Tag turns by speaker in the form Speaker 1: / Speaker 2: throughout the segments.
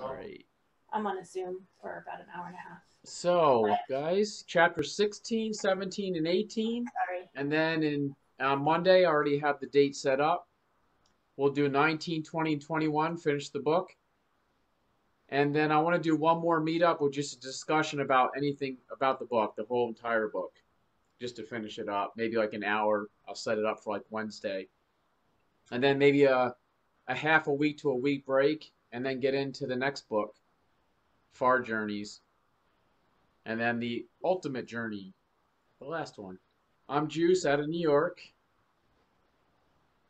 Speaker 1: All right.
Speaker 2: I'm on a Zoom for about an hour and a half.
Speaker 1: So, guys, chapter 16, 17, and 18.
Speaker 2: Sorry.
Speaker 1: And then on Monday, I already have the date set up. We'll do 19, 20, and 21, finish the book. And then I want to do one more meetup with just a discussion about anything about the book, the whole entire book, just to finish it up. Maybe like an hour. I'll set it up for like Wednesday. And then maybe a half a week to a week break, and then get into the next book, Far Journeys. And then the ultimate journey, the last one. I'm Juice out of New York.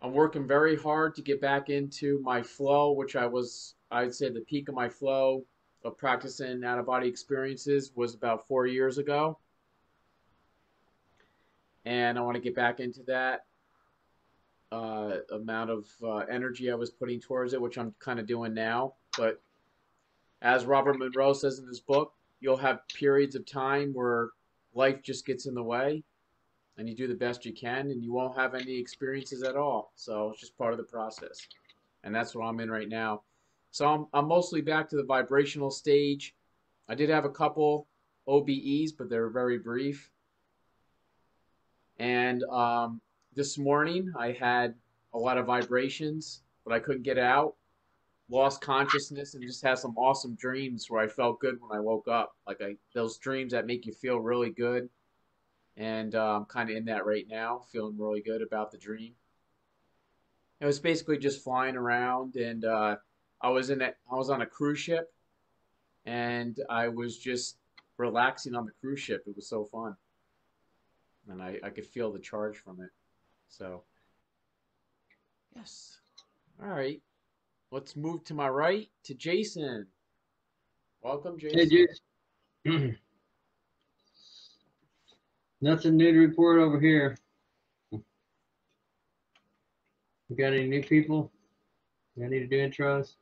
Speaker 1: I'm working very hard to get back into my flow, which I'd say the peak of my flow of practicing out-of-body experiences was about 4 years ago. And I want to get back into that amount of energy I was putting towards it, which I'm kind of doing now. But as Robert Monroe says in this book, you'll have periods of time where life just gets in the way and you do the best you can and you won't have any experiences at all. So it's just part of the process. And that's what I'm in right now. So I'm mostly back to the vibrational stage. I did have a couple OBEs, but they were very brief. And this morning I had a lot of vibrations, but I couldn't get out. Lost consciousness and just had some awesome dreams where I felt good when I woke up. Like those dreams that make you feel really good. And I'm kind of in that right now, feeling really good about the dream. It was basically just flying around, and I was on a cruise ship, and I was just relaxing on the cruise ship. It was so fun, and I could feel the charge from it. So yes, all right. Let's move to my right to Jason. Welcome,
Speaker 3: Hey,
Speaker 1: Jason.
Speaker 3: dude. Nothing new to report over here. You got any new people? I need to do intros.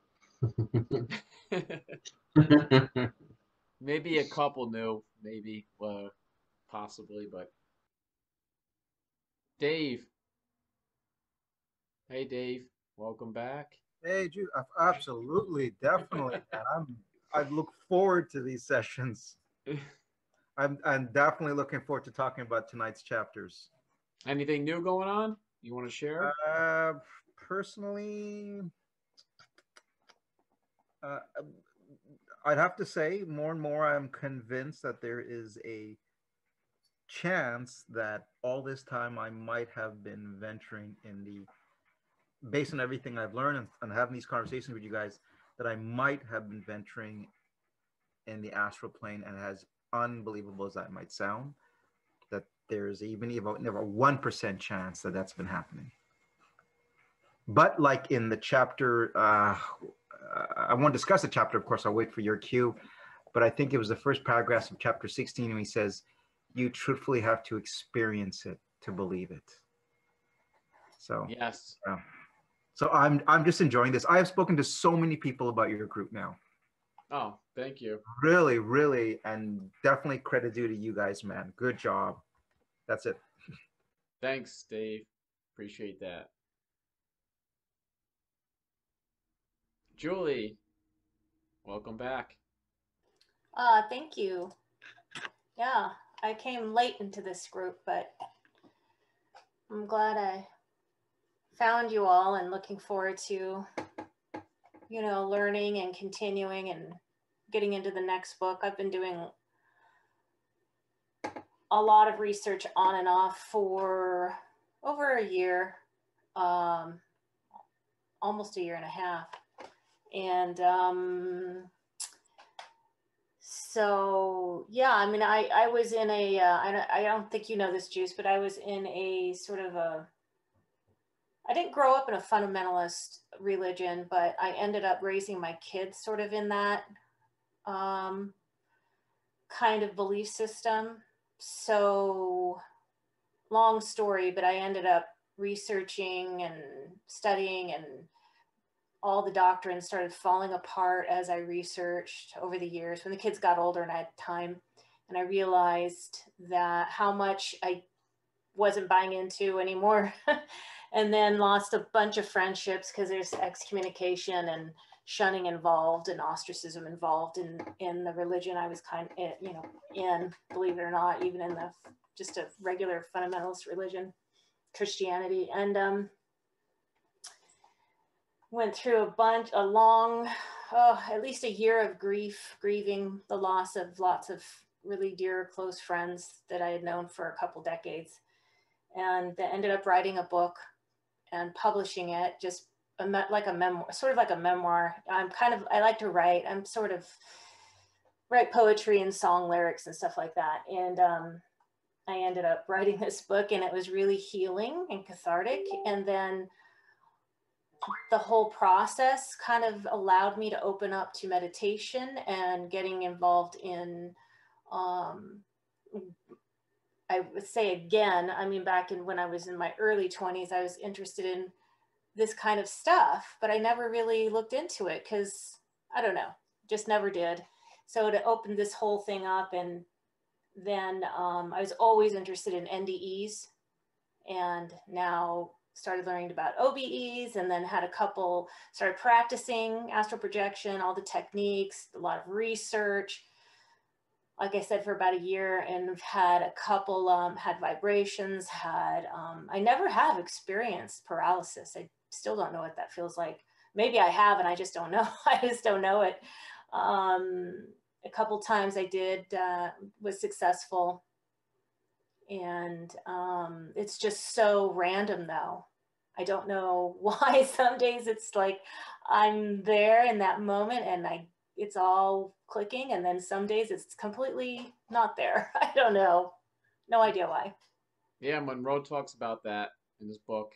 Speaker 1: Maybe a couple new, maybe, possibly, but Dave. Hey, Dave. Welcome back.
Speaker 4: Hey, Jude, absolutely, definitely, and I look forward to these sessions. I'm definitely looking forward to talking about tonight's chapters.
Speaker 1: Anything new going on you want to share?
Speaker 4: Personally, uh, I'd have to say more and more I'm convinced that there is a chance that all this time I might have been venturing in the, based on everything I've learned and having these conversations with you guys, that I might have been venturing in the astral plane. And as unbelievable as that might sound, that there's even never 1% chance that that's been happening. But like in the chapter, I won't discuss the chapter, of course, I'll wait for your cue, but I think it was the first paragraph of chapter 16, and he says, you truthfully have to experience it to believe it. So
Speaker 1: Yes.
Speaker 4: So I'm just enjoying this. I have spoken to so many people about your group now.
Speaker 1: Oh, thank you.
Speaker 4: Really, really, and definitely credit due to you guys, man. Good job. That's it.
Speaker 1: Thanks, Dave. Appreciate that. Julie, welcome back.
Speaker 2: Thank you. Yeah, I came late into this group, but I'm glad I found you all and looking forward to, learning and continuing and getting into the next book. I've been doing a lot of research on and off for over a year, almost a year and a half. And so, yeah, I mean, I was in a, I don't think you know this, Juice, but I was in a sort of I didn't grow up in a fundamentalist religion, but I ended up raising my kids sort of in that kind of belief system. So long story, but I ended up researching and studying, and all the doctrines started falling apart as I researched over the years when the kids got older and I had time. And I realized that how much I wasn't buying into anymore. And then lost a bunch of friendships because there's excommunication and shunning involved and ostracism involved in the religion I was kind of, in, believe it or not, even in the just a regular fundamentalist religion, Christianity. And went through a long, at least a year of grieving the loss of lots of really dear, close friends that I had known for a couple decades. And then ended up writing a book and publishing it, just like a memoir, sort of like a memoir. I like to write. I'm sort of write poetry and song lyrics and stuff like that. And I ended up writing this book, and it was really healing and cathartic. And then the whole process kind of allowed me to open up to meditation and getting involved in, I would say again, I mean, back in when I was in my early 20s, I was interested in this kind of stuff, but I never really looked into it because I don't know, just never did. So it opened this whole thing up. And then I was always interested in NDEs, and now started learning about OBEs, and then started practicing astral projection, all the techniques, a lot of research, like I said, for about a year, and had a couple, had vibrations, I never have experienced paralysis. I still don't know what that feels like. Maybe I have, and I just don't know. I just don't know it. A couple times I did, was successful. And it's just so random though. I don't know why. Some days it's like I'm there in that moment and it's all clicking, and then some days it's completely not there. I don't know. No idea why.
Speaker 1: Yeah, Monroe talks about that in his book,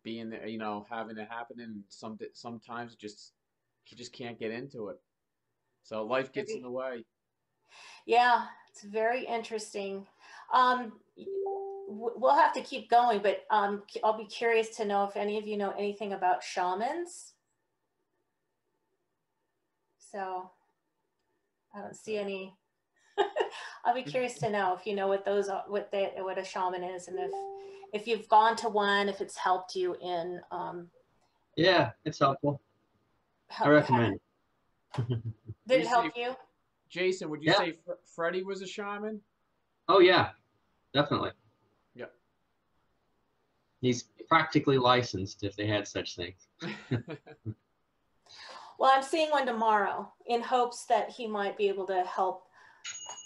Speaker 1: being there, having it happen, and sometimes he just can't get into it. So life gets in the way.
Speaker 2: Yeah, it's very interesting. We'll have to keep going, but I'll be curious to know if any of you know anything about shamans. So I don't see any. I'll be curious to know if you know what those are, what a shaman is, and if you've gone to one, if it's helped you in.
Speaker 3: Yeah, it's helpful. I recommend it.
Speaker 2: Did it help you?
Speaker 1: Jason, would you
Speaker 3: Yeah.
Speaker 1: say Freddie was a shaman?
Speaker 3: Oh yeah, definitely.
Speaker 1: Yeah.
Speaker 3: He's practically licensed if they had such things.
Speaker 2: Well, I'm seeing one tomorrow in hopes that he might be able to help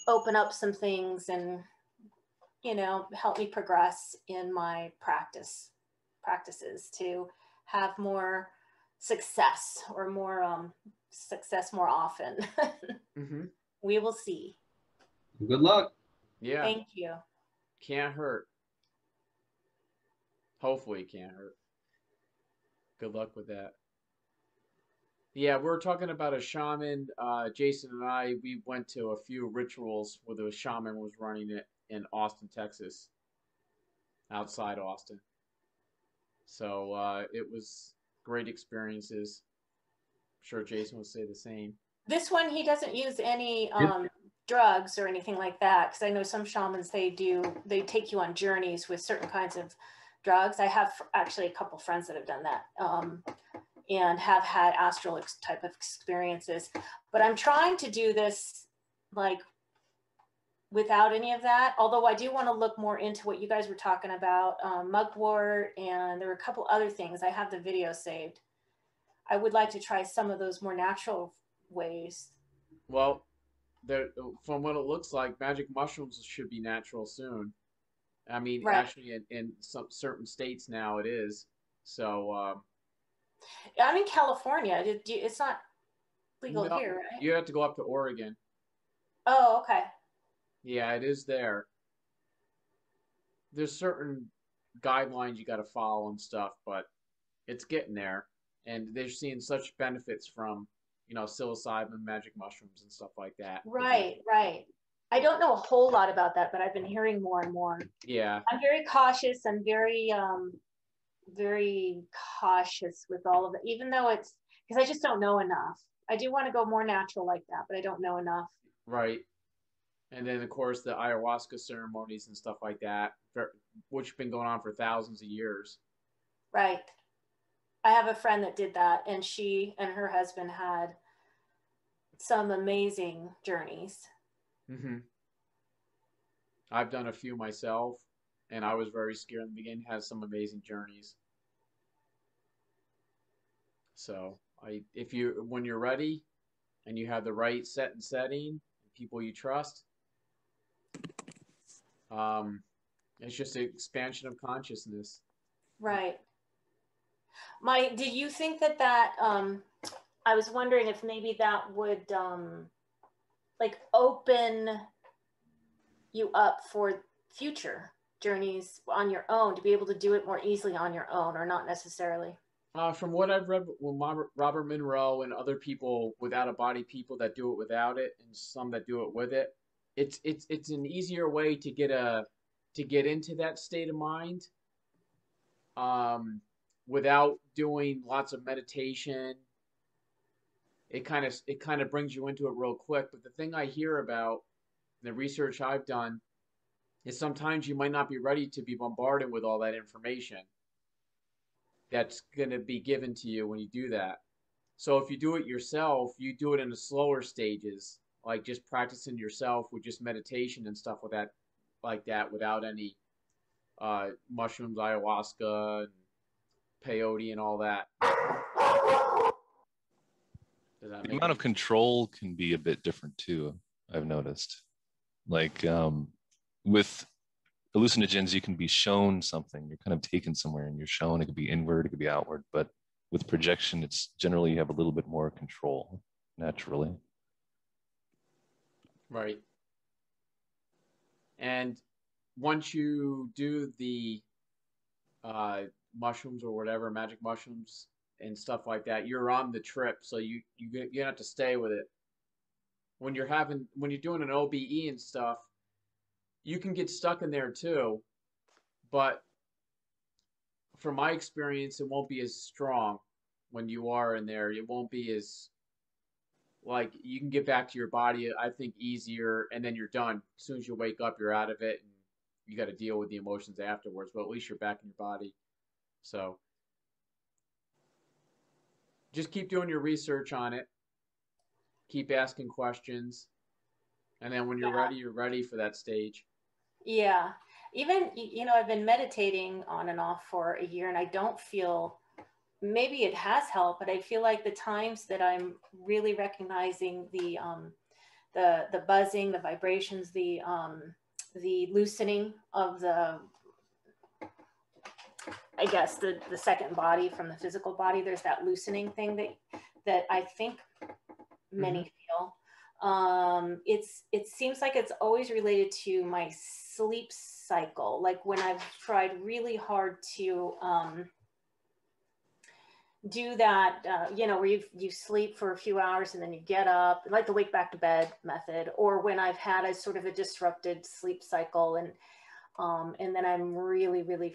Speaker 2: open up some things and, help me progress in my practices to have more success, or more success more often.
Speaker 1: Mm-hmm.
Speaker 2: We will see.
Speaker 3: Good luck.
Speaker 1: Yeah.
Speaker 2: Thank you.
Speaker 1: Can't hurt. Hopefully it can't hurt. Good luck with that. Yeah, we were talking about a shaman. Jason and we went to a few rituals where the shaman was running it in Austin, Texas, outside Austin. So it was great experiences. I'm sure Jason would say the same.
Speaker 2: This one, he doesn't use any
Speaker 3: Yep.
Speaker 2: drugs or anything like that, because I know some shamans, they take you on journeys with certain kinds of drugs. I have actually a couple friends that have done that, and have had astral type of experiences. But I'm trying to do this like without any of that, although I do want to look more into what you guys were talking about, mugwort, and there were a couple other things. I have the video saved. I would like to try some of those more natural ways.
Speaker 1: Well, from what it looks like, magic mushrooms should be natural soon. I mean,
Speaker 2: Right.
Speaker 1: actually, in some certain states now it is. So
Speaker 2: I'm in California. It's not legal
Speaker 1: no,
Speaker 2: here, right?
Speaker 1: you have to go up to Oregon.
Speaker 2: Oh, okay.
Speaker 1: Yeah, it is there. There's certain guidelines you got to follow and stuff, but it's getting there, and they're seeing such benefits from psilocybin, magic mushrooms, and stuff like that.
Speaker 2: Right, right. I don't know a whole lot about that, but I've been hearing more and more.
Speaker 1: Yeah.
Speaker 2: I'm very cautious. I'm very cautious with all of it, even though it's because I just don't know enough. I do want to go more natural like that, but I don't know enough.
Speaker 1: Right. And then, of course, the ayahuasca ceremonies and stuff like that, which have been going on for thousands of years.
Speaker 2: Right. I have a friend that did that, and she and her husband had some amazing journeys.
Speaker 1: Hmm. I've done a few myself, and I was very scared in the beginning. Had some amazing journeys. So if you, when you're ready and you have the right set and setting, people you trust, um, it's just an expansion of consciousness.
Speaker 2: Right. Did you think that I was wondering if maybe that would like open you up for future journeys on your own, to be able to do it more easily on your own, or not necessarily?
Speaker 1: From what I've read, with Robert Monroe and other people without a body, people that do it without it, and some that do it with it, it's an easier way to get into that state of mind, um, without doing lots of meditation. It kind of brings you into it real quick. But the thing I hear about, the research I've done, is sometimes you might not be ready to be bombarded with all that information that's going to be given to you when you do that. So if you do it yourself, you do it in the slower stages, like just practicing yourself with just meditation and stuff with that, like that, without any mushrooms, ayahuasca, and peyote, and all that. Does that
Speaker 5: The
Speaker 1: make
Speaker 5: amount
Speaker 1: any
Speaker 5: of
Speaker 1: sense?
Speaker 5: control can be a bit different too, I've noticed. Like with hallucinogens, you can be shown something. You're kind of taken somewhere and you're shown. It could be inward, it could be outward. But with projection, it's generally you have a little bit more control naturally.
Speaker 1: Right. And once you do the uh, mushrooms or whatever, magic mushrooms and stuff like that, you're on the trip. So you have to stay with it. When you're doing an OBE and stuff, you can get stuck in there too. But from my experience, it won't be as strong when you are in there. It won't be as, like, you can get back to your body, I think, easier, and then you're done. As soon as you wake up, you're out of it, and you got to deal with the emotions afterwards. But at least you're back in your body. So just keep doing your research on it. Keep asking questions, and then when you're ready for that stage.
Speaker 2: Yeah. Even, I've been meditating on and off for a year, and I don't feel, maybe it has helped, but I feel like the times that I'm really recognizing the buzzing, the vibrations, the loosening of I guess the second body from the physical body, there's that loosening thing that I think many feel. It seems like it's always related to my sleep cycle. Like when I've tried really hard to do that, where you sleep for a few hours and then you get up, like the wake back to bed method, or when I've had a sort of a disrupted sleep cycle, and then I'm really, really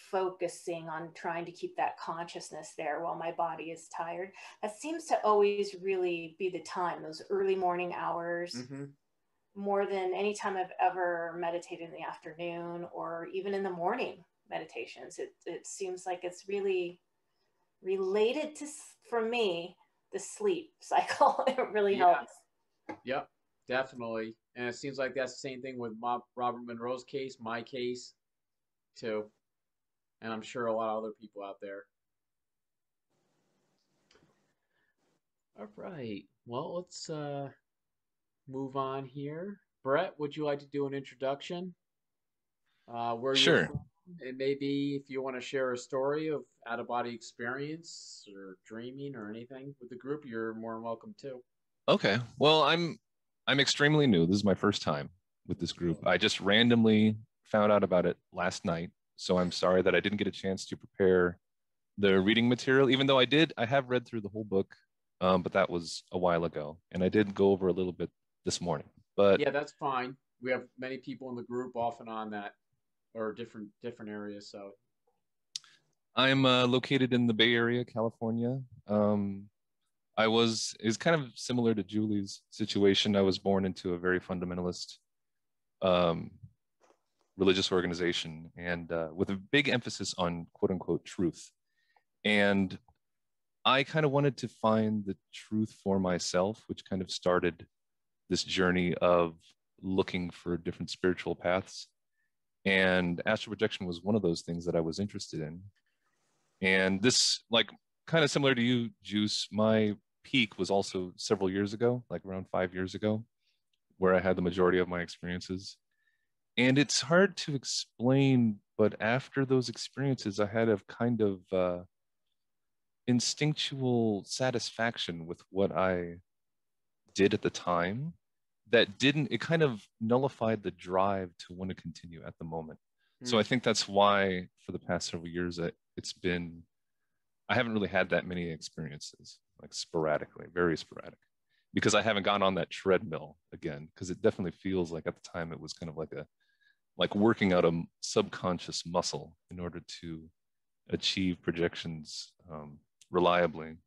Speaker 2: focusing on trying to keep that consciousness there while my body is tired. That seems to always really be the time, those early morning hours, more than any time I've ever meditated in the afternoon or even in the morning meditations. It seems like it's really related to, for me, the sleep cycle. It really
Speaker 1: Yeah.
Speaker 2: helps.
Speaker 1: Yep. Definitely. And it seems like that's the same thing with Robert Monroe's case, my case, too. And I'm sure a lot of other people out there. All right. Well, let's move on here. Brett, would you like to do an introduction? Where you're
Speaker 5: Sure.
Speaker 1: from, and maybe if you want to share a story of out of body experience or dreaming or anything with the group, you're more than welcome to.
Speaker 5: Okay. Well, I'm extremely new. This is my first time with this group. I just randomly found out about it last night. So I'm sorry that I didn't get a chance to prepare the reading material, even though I have read through the whole book, but that was a while ago. And I did go over a little bit this morning. But
Speaker 1: Yeah, that's fine. We have many people in the group off and on that, or different areas. So
Speaker 5: I'm located in the Bay Area, California. Is kind of similar to Julie's situation. I was born into a very fundamentalist um, religious organization, and with a big emphasis on quote unquote truth. And I kind of wanted to find the truth for myself, which kind of started this journey of looking for different spiritual paths. And astral projection was one of those things that I was interested in. And this, like, kind of similar to you, Juice, my peak was also several years ago, like around 5 years ago, where I had the majority of my experiences. And it's hard to explain, but after those experiences, I had a kind of instinctual satisfaction with what I did at the time that didn't, it kind of nullified the drive to want to continue at the moment. So I think that's why for the past several years, it's been, I haven't really had that many experiences, like sporadically, very sporadic, because I haven't gone on that treadmill again, because it definitely feels like at the time it was kind of like working out a subconscious muscle in order to achieve projections reliably.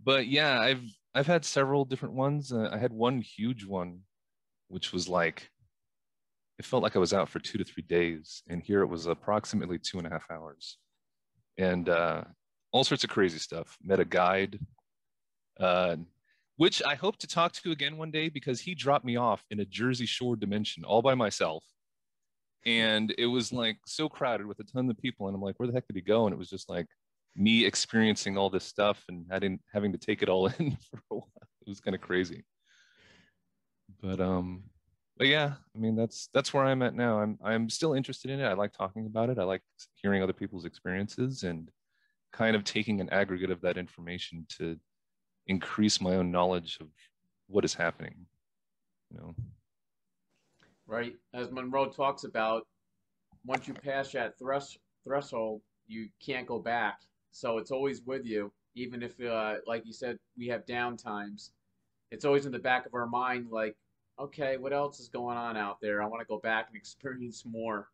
Speaker 5: But yeah, I've had several different ones. I had one huge one, which was like, it felt like I was out for 2 to 3 days, and here it was approximately 2.5 hours, and all sorts of crazy stuff. Met a guide, uh, which I hope to talk to again one day, because he dropped me off in a Jersey Shore dimension all by myself. And it was like so crowded with a ton of people. And I'm like, where the heck did he go? And it was just like me experiencing all this stuff and having to take it all in for a while. It was kind of crazy. But yeah, I mean, that's where I'm at now. I'm still interested in it. I like talking about it. I like hearing other people's experiences and kind of taking an aggregate of that information to increase my own knowledge of what is happening, you know.
Speaker 1: Right. As Monroe talks about, once you pass that threshold, you can't go back. So it's always with you, even if, like you said, we have down times. It's always in the back of our mind, like, okay, what else is going on out there? I want to go back and experience more.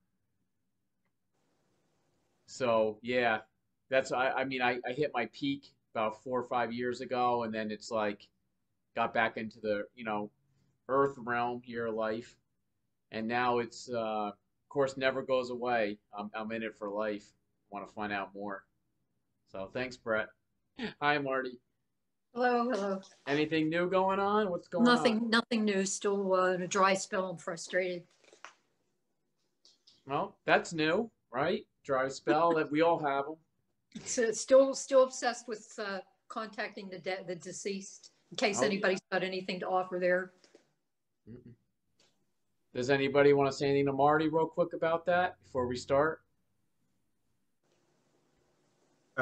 Speaker 1: So yeah, I mean, I hit my peak about 4 or 5 years ago, and then it's like got back into the, earth realm here, life. And now it's, of course, never goes away. I'm in it for life. Want to find out more. So thanks, Brett. Hi, Marty.
Speaker 6: Hello, hello.
Speaker 1: Anything new going on? What's going on?
Speaker 6: Nothing new. Still in a dry spell. I'm frustrated.
Speaker 1: Well, that's new, right? Dry spell that we all have them.
Speaker 6: So still obsessed with contacting the deceased in case anybody's got anything to offer there.
Speaker 1: Mm-mm. Does anybody want to say anything to Marty real quick about that before we start?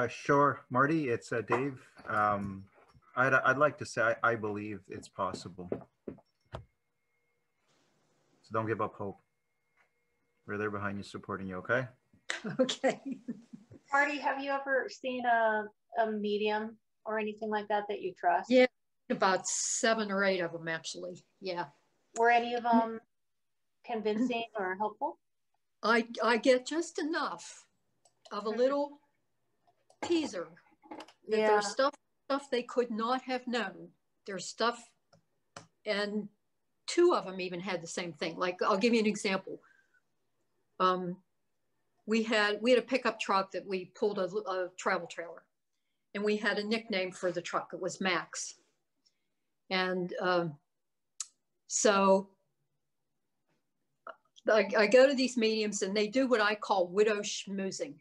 Speaker 4: Sure, Marty, it's Dave. I'd like to say I believe it's possible. So don't give up hope. We're there behind you, supporting you, okay?
Speaker 6: Okay.
Speaker 2: Marty, have you ever seen a medium or anything like that you trust?
Speaker 6: Yeah, about 7 or 8 of them, actually. Yeah.
Speaker 2: Were any of them convincing or helpful?
Speaker 6: I get just enough of a little teaser that there's stuff they could not have known. There's stuff, and 2 of them even had the same thing. Like, I'll give you an example. We had a pickup truck that we pulled a travel trailer, and we had a nickname for the truck. It was Max. And so I go to these mediums, and they do what I call widow schmoozing.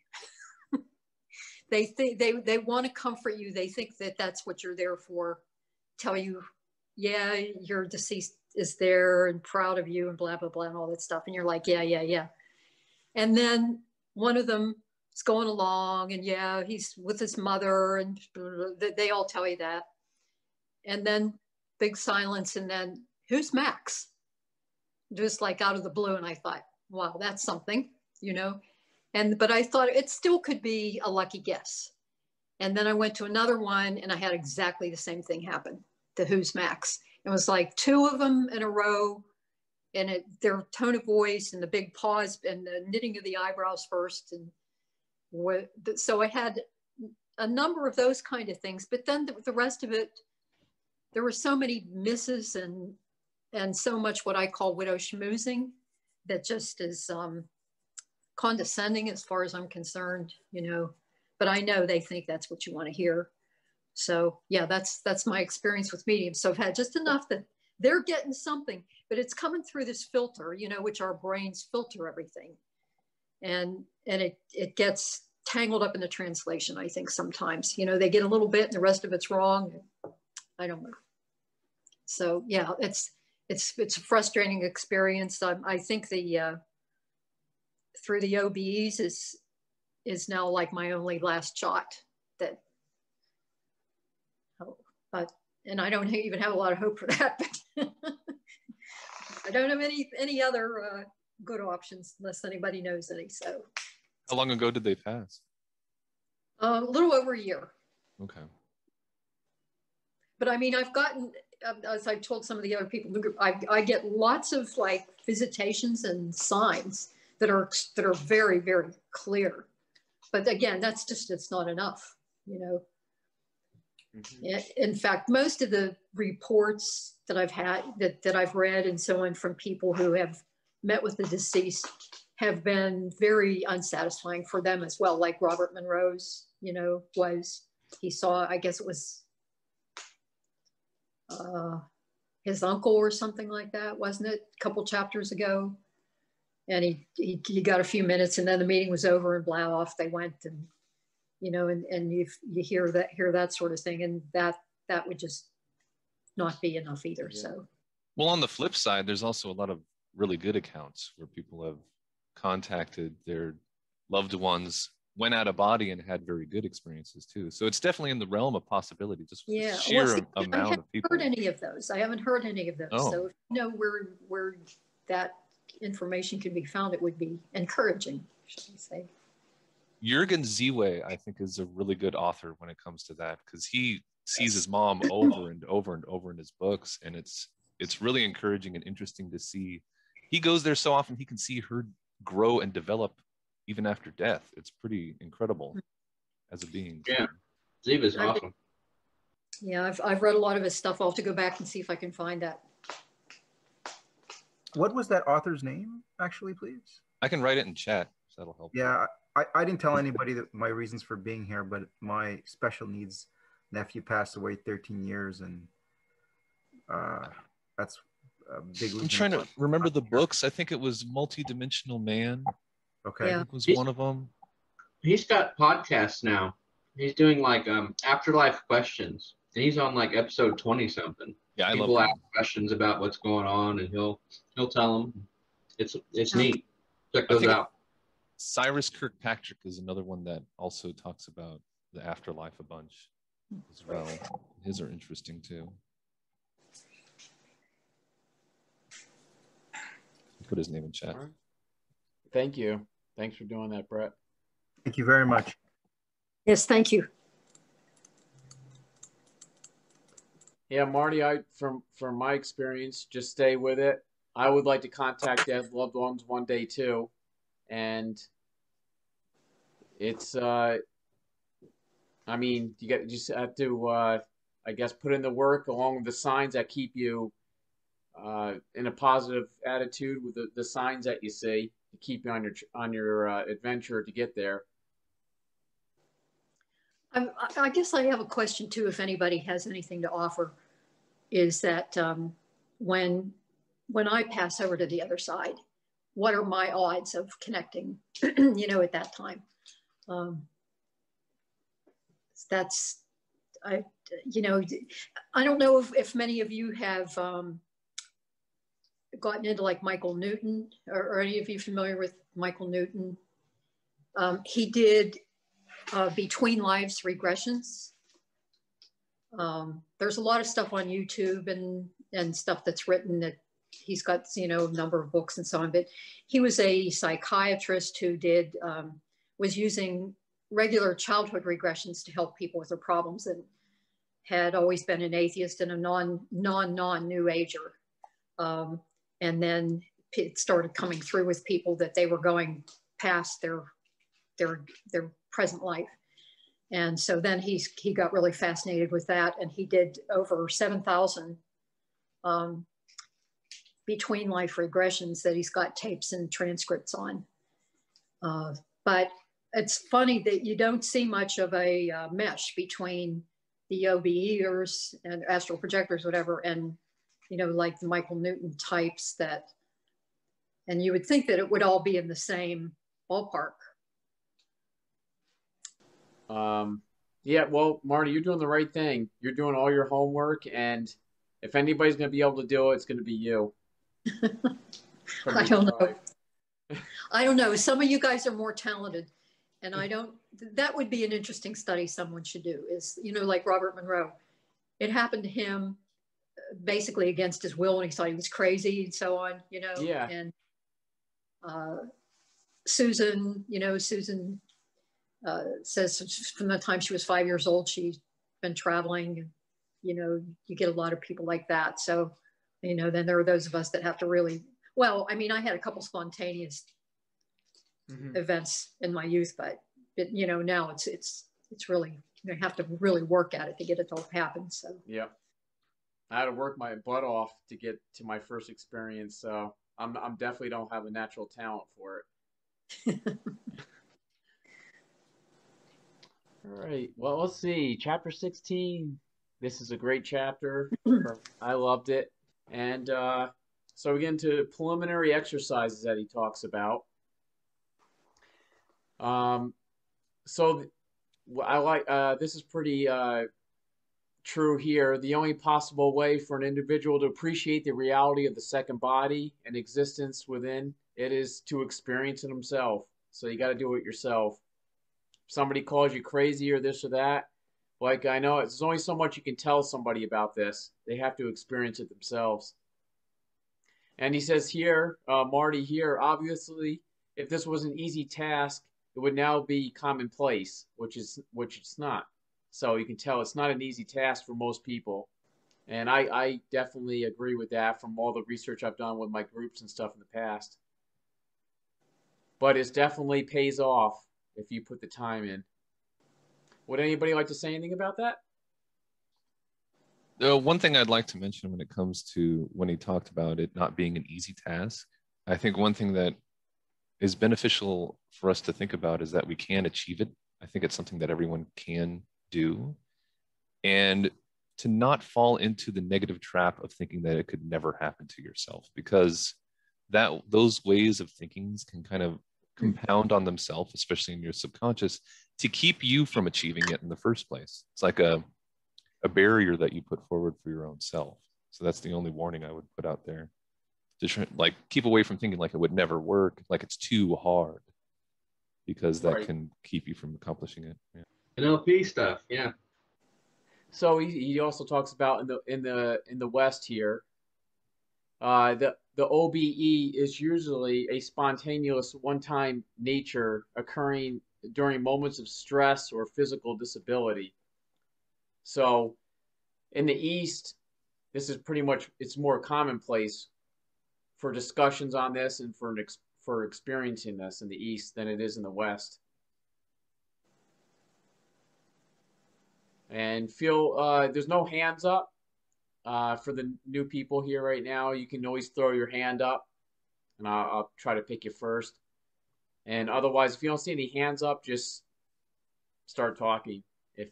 Speaker 6: They want to comfort you. They think that that's what you're there for. Tell you, yeah, your deceased is there and proud of you and blah, blah, blah, and all that stuff. And you're like, yeah. And then one of them is going along, and yeah, he's with his mother, and they all tell you that. And then big silence, and then, who's Max? Just like out of the blue. And I thought, wow, that's something, but I thought it still could be a lucky guess. And then I went to another one, and I had exactly the same thing happen. The who's Max. It was like 2 of them in a row, and their tone of voice and the big pause and the knitting of the eyebrows first. And so I had a number of those kind of things, but then the rest of it, there were so many misses and so much what I call widow schmoozing that just is condescending as far as I'm concerned. but I know they think that's what you want to hear. So yeah, that's my experience with mediums. So I've had just enough that they're getting something, but it's coming through this filter, you know, which our brains filter everything. And it gets tangled up in the translation, I think sometimes. You know, they get a little bit and the rest of it's wrong. I don't know. So yeah, it's a frustrating experience. I think the through the OBEs is now like my only last shot. That, but and I don't even have a lot of hope for that. But I don't have any other good options unless anybody knows any. So.
Speaker 5: How long ago did they pass?
Speaker 6: A little over a year.
Speaker 5: Okay.
Speaker 6: But I mean, I've gotten, as I told some of the other people in the group, I get lots of like visitations and signs that are very, very clear. But again, that's just, it's not enough, you know. Mm-hmm. In fact, most of the reports that I've had, that I've read and so on from people who have met with the deceased have been very unsatisfying for them as well. Like Robert Monroe's, you know, he saw, I guess it was his uncle or something like that, wasn't it? A couple chapters ago. And he got a few minutes and then the meeting was over and blah, off they went. And, you know, and you hear that sort of thing. And that would just not be enough either. Yeah. So.
Speaker 5: Well, on the flip side, there's also a lot of really good accounts where people have contacted their loved ones, went out of body and had very good experiences too. So it's definitely in the realm of possibility, just with the sheer amount of people.
Speaker 6: I haven't heard any of those. I haven't heard any of those. Oh. So if you know where that information can be found, it would be encouraging, should we say.
Speaker 5: Jürgen Ziwe, I think, is a really good author when it comes to that, because he sees his mom over and over and over in his books, and it's really encouraging and interesting to see. He goes there so often he can see her grow and develop even after death. It's pretty incredible as a being.
Speaker 3: Yeah, Ziva's awesome.
Speaker 6: Yeah, I've read a lot of his stuff. I'll have to go back and see if I can find that.
Speaker 4: What was that author's name, actually, please?
Speaker 5: I can write it in chat, so that'll help.
Speaker 4: Yeah, I didn't tell anybody that my reasons for being here, but my special needs nephew passed away 13 years, and that's a big reason.
Speaker 5: I'm trying to remember the books. I think it was Multidimensional Man.
Speaker 4: Okay.
Speaker 5: Yeah. It was one of them.
Speaker 3: He's got podcasts now. He's doing like afterlife questions, and he's on like episode 20 something.
Speaker 5: Yeah,
Speaker 3: people ask questions about what's going on, and he'll tell them. It's neat. Check those out.
Speaker 5: Cyrus Kirkpatrick is another one that also talks about the afterlife a bunch as well. His are interesting too. Put his name in chat.
Speaker 1: Right. Thank you. Thanks for doing that, Brett.
Speaker 4: Thank you very much.
Speaker 6: Yes, thank you.
Speaker 1: Yeah, Marty, from my experience, just stay with it. I would like to contact dead loved ones one day too. And it's I mean, you just have to I guess put in the work along with the signs that keep you in a positive attitude, with the signs that you see to keep you on your adventure to get there.
Speaker 6: I guess I have a question too, if anybody has anything to offer, is that when I pass over to the other side, what are my odds of connecting, you know, at that time? You know, I don't know if many of you have gotten into like Michael Newton, or any of you familiar with Michael Newton? He did between lives regressions. There's a lot of stuff on YouTube and stuff that's written that he's got, you know, a number of books and so on, but he was a psychiatrist who was using regular childhood regressions to help people with their problems, and had always been an atheist and a non-new ager. And then it started coming through with people that they were going past their present life. And so then he got really fascinated with that, and he did over 7,000 between life regressions that he's got tapes and transcripts on. But it's funny that you don't see much of a mesh between the OBEers and astral projectors, whatever, and, you know, like the Michael Newton types that, and you would think that it would all be in the same ballpark.
Speaker 1: Yeah, well, Marty, you're doing the right thing. You're doing all your homework, and if anybody's going to be able to do it, it's going to be you.
Speaker 6: I don't know. I don't know. Some of you guys are more talented, and I don't. That would be an interesting study someone should do. Is, you know, like Robert Monroe. It happened to him basically against his will, and he thought he was crazy and so on. You know.
Speaker 1: Yeah.
Speaker 6: And Susan, you know, Susan says from the time she was 5 years old, she's been traveling. You know, you get a lot of people like that. So, you know, then there are those of us that have to really, well, I mean, I had a couple spontaneous events in my youth, but you know, now it's really, you have to really work at it to get it to happen. So,
Speaker 1: yeah, I had to work my butt off to get to my first experience. So I'm definitely don't have a natural talent for it. All right. Well, let's see. Chapter 16. This is a great chapter. I loved it. And so we get into preliminary exercises that he talks about. So I like this is pretty true here. The only possible way for an individual to appreciate the reality of the second body and existence within it is to experience it himself. So you got to do it yourself. Somebody calls you crazy or this or that, like, I know there's only so much you can tell somebody about this. They have to experience it themselves. And he says here, Marty here, obviously, if this was an easy task, it would now be commonplace, which it's not. So you can tell it's not an easy task for most people. And I definitely agree with that from all the research I've done with my groups and stuff in the past. But it definitely pays off if you put the time in. Would anybody like to say anything about that?
Speaker 5: One thing I'd like to mention when it comes to when he talked about it not being an easy task, I think one thing that is beneficial for us to think about is that we can achieve it. I think it's something that everyone can do. And to not fall into the negative trap of thinking that it could never happen to yourself, because those ways of thinking can kind of compound on themselves, especially in your subconscious, to keep you from achieving it in the first place. It's like a barrier that you put forward for your own self. So that's the only warning I would put out there. To like keep away from thinking like it would never work, like it's too hard, because that can keep you from accomplishing it. Yeah.
Speaker 3: NLP stuff, yeah.
Speaker 1: So he also talks about in the West here, the OBE is usually a spontaneous one-time nature occurring during moments of stress or physical disability. So in the East, this is pretty much, it's more commonplace for discussions on this and for experiencing this in the East than it is in the West. And there's no hands up. For the new people here right now, you can always throw your hand up, and I'll try to pick you first. And otherwise, if you don't see any hands up, just start talking if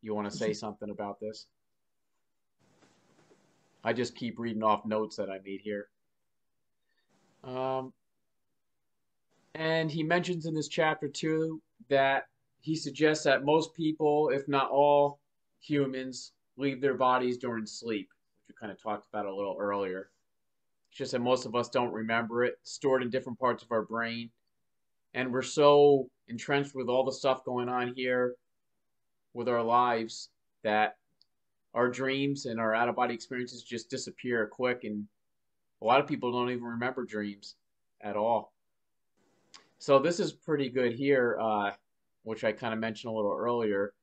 Speaker 1: you want to say something about this. I just keep reading off notes that I made here. And he mentions in this chapter too that he suggests that most people, if not all humans, leave their bodies during sleep, which we kind of talked about a little earlier. It's just that most of us don't remember it, stored in different parts of our brain. And we're so entrenched with all the stuff going on here with our lives that our dreams and our out-of-body experiences just disappear quick. And a lot of people don't even remember dreams at all. So this is pretty good here, which I kind of mentioned a little earlier.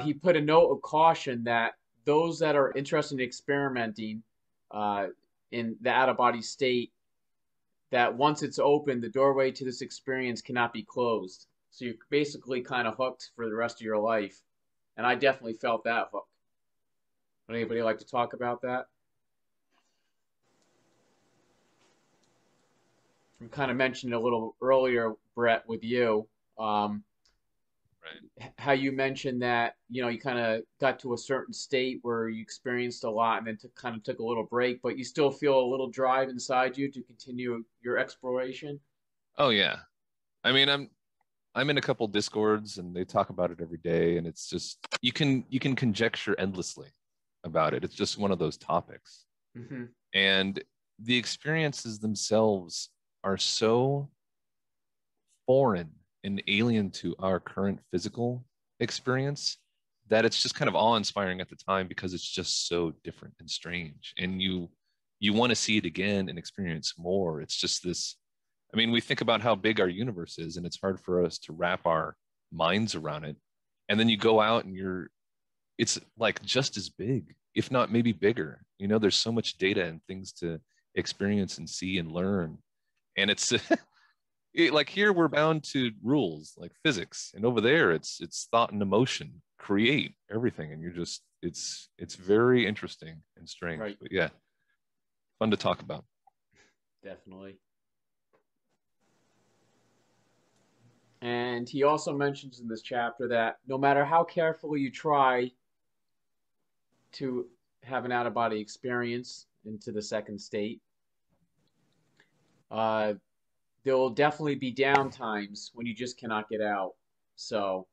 Speaker 1: He put a note of caution that those that are interested in experimenting in the out-of-body state, that once it's open, the doorway to this experience cannot be closed. So you're basically kind of hooked for the rest of your life. And I definitely felt that hook. Would anybody like to talk about that? we kind of mentioned a little earlier, Brett, with you. Um,
Speaker 5: Right.
Speaker 1: how you mentioned that you kind of got to a certain state where you experienced a lot and then kind of took a little break, but you still feel a little drive inside you to continue your exploration.
Speaker 5: Oh yeah. I mean, I'm in a couple discords and they talk about it every day, and it's just you can conjecture endlessly about it. It's just one of those topics.
Speaker 1: Hmm.
Speaker 5: And the experiences themselves are so foreign and alien to our current physical experience that it's just kind of awe-inspiring at the time because it's just so different and strange, and you want to see it again and experience more. It's just this, I mean, we think about how big our universe is and it's hard for us to wrap our minds around it, and then you go out and it's like just as big, if not maybe bigger. There's so much data and things to experience and see and learn, and it's like here we're bound to rules like physics, and over there it's thought and emotion create everything, and you're just it's very interesting and strange,
Speaker 1: Right.
Speaker 5: but yeah, fun to talk about.
Speaker 1: Definitely. And he also mentions in this chapter that no matter how carefully you try to have an out of body experience into the second state, uh, there will definitely be down times when you just cannot get out. So,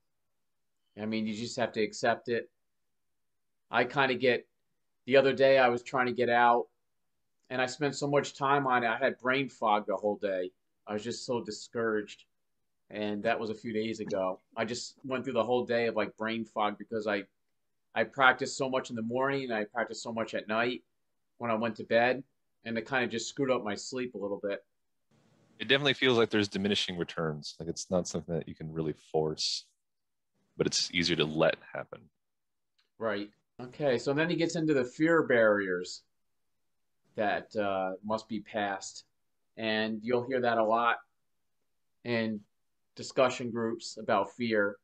Speaker 1: I mean, you just have to accept it. I kind of get, the other day I was trying to get out and I spent so much time on it. I had brain fog the whole day. I was just so discouraged. And that was a few days ago. I just went through the whole day of like brain fog because I practiced so much in the morning and I practiced so much at night when I went to bed, and it kind of just screwed up my sleep a little bit.
Speaker 5: It definitely feels like there's diminishing returns, like it's not something that you can really force, but it's easier to let happen.
Speaker 1: Right. Okay. So then he gets into the fear barriers that must be passed, and you'll hear that a lot in discussion groups about fear,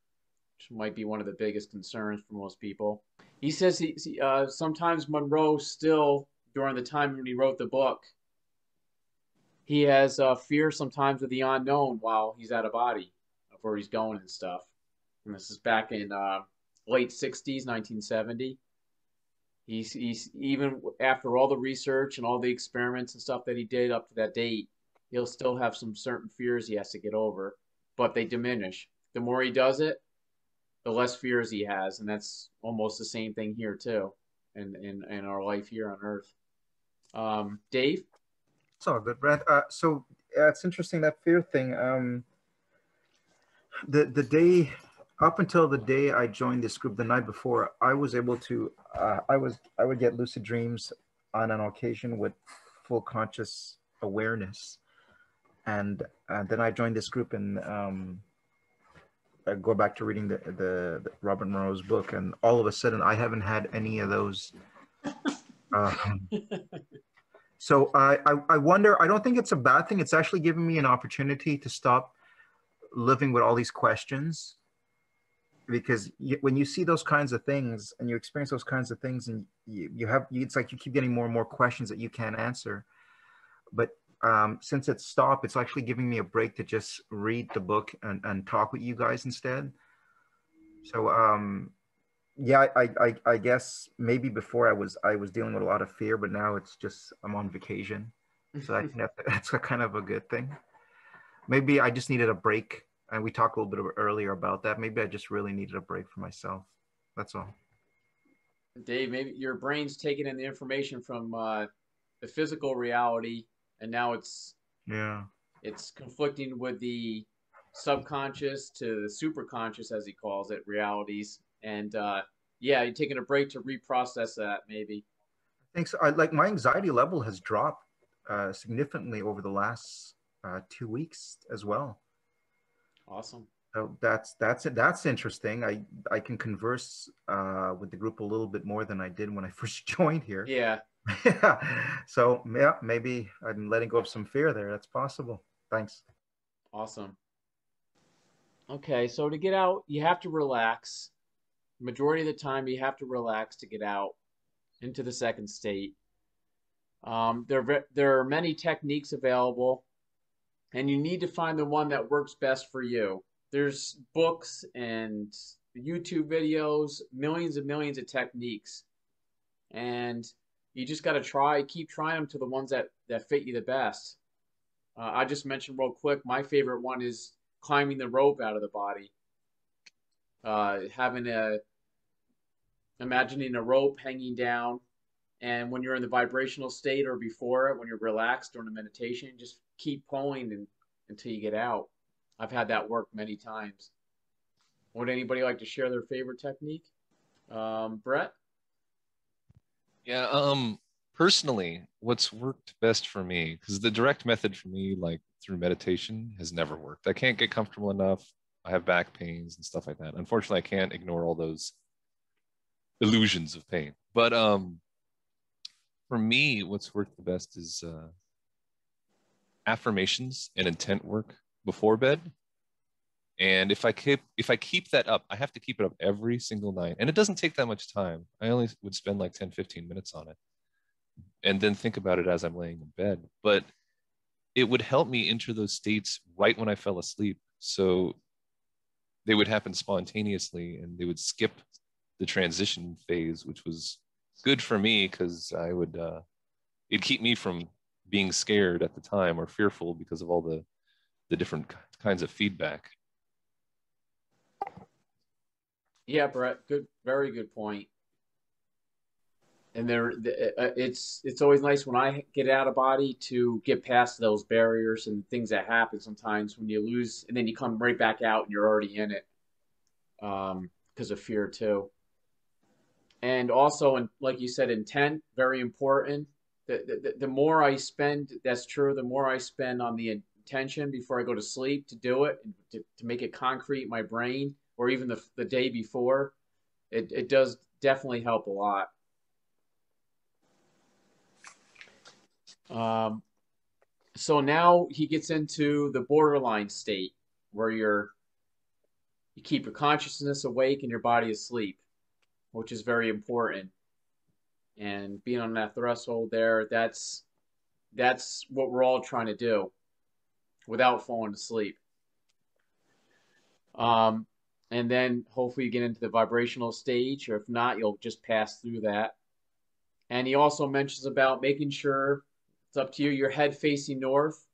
Speaker 1: which might be one of the biggest concerns for most people. He says sometimes Monroe still, during the time when he wrote the book, he has fear sometimes of the unknown while he's out of body, of where he's going and stuff. And this is back in late 60s, 1970. He's even after all the research and all the experiments and stuff that he did up to that date, he'll still have some certain fears he has to get over, but they diminish. The more he does it, the less fears he has, and that's almost the same thing here too, in our life here on Earth. Dave?
Speaker 4: It's all good, Brad. So it's interesting, that fear thing. The day up until the day I joined this group, the night before, I was able to. I would get lucid dreams on an occasion with full conscious awareness, and then I joined this group and I go back to reading the Robert Monroe's book, and all of a sudden I haven't had any of those. So I wonder. I don't think it's a bad thing. It's actually giving me an opportunity to stop living with all these questions, because when you see those kinds of things and you experience those kinds of things, and it's like you keep getting more and more questions that you can't answer. But since it's stopped, it's actually giving me a break to just read the book and talk with you guys instead. So yeah, I guess maybe before I was dealing with a lot of fear, but now it's just I'm on vacation, so I think that's a kind of a good thing. Maybe I just needed a break, and we talked a little bit earlier about that. Maybe I just really needed a break for myself. That's all.
Speaker 1: Dave, maybe your brain's taking in the information from the physical reality, and now
Speaker 4: Yeah.
Speaker 1: it's conflicting with the subconscious to the superconscious, as he calls it, realities. And yeah, you're taking a break to reprocess that, maybe.
Speaker 4: I think so. I like my anxiety level has dropped significantly over the last 2 weeks as well.
Speaker 1: Awesome.
Speaker 4: So that's it. That's interesting. I can converse with the group a little bit more than I did when I first joined here.
Speaker 1: Yeah.
Speaker 4: Yeah. So yeah, maybe I'm letting go of some fear there. That's possible. Thanks.
Speaker 1: Awesome. Okay, so to get out, you have to relax. Majority of the time, you have to relax to get out into the second state. There are many techniques available and you need to find the one that works best for you. There's books and YouTube videos, millions and millions of techniques, and you just got to keep trying them to the ones that fit you the best. I just mentioned real quick, my favorite one is climbing the rope out of the body. Having a Imagining a rope hanging down, and when you're in the vibrational state or before it, when you're relaxed during the meditation, just keep pulling until you get out. I've had that work many times. Would anybody like to share their favorite technique? Brett?
Speaker 5: Yeah, personally, what's worked best for me, because the direct method for me, like through meditation, has never worked. I can't get comfortable enough. I have back pains and stuff like that. Unfortunately, I can't ignore all those illusions of pain. But for me, what's worked the best is affirmations and intent work before bed. And if I keep that up, I have to keep it up every single night. And it doesn't take that much time. I only would spend like 10, 15 minutes on it and then think about it as I'm laying in bed. But it would help me enter those states right when I fell asleep. So they would happen spontaneously and they would skip the transition phase, which was good for me because it'd keep me from being scared at the time or fearful because of all the different kinds of feedback.
Speaker 1: Yeah, Brett, good, very good point. And it's always nice when I get out of body to get past those barriers and things that happen sometimes when you lose, and then you come right back out and you're already in it, because of fear too. And also, and like you said, intent, very important. The more I spend, that's true. The more I spend on the intention before I go to sleep to do it, and to make it concrete in my brain, or even the day before, it does definitely help a lot. Um, so now he gets into the borderline state where you keep your consciousness awake and your body asleep, which is very important. And being on that threshold there, that's what we're all trying to do without falling asleep. Um, and then hopefully you get into the vibrational stage, or if not, you'll just pass through that. And he also mentions about making sure, it's up to you, your head facing north.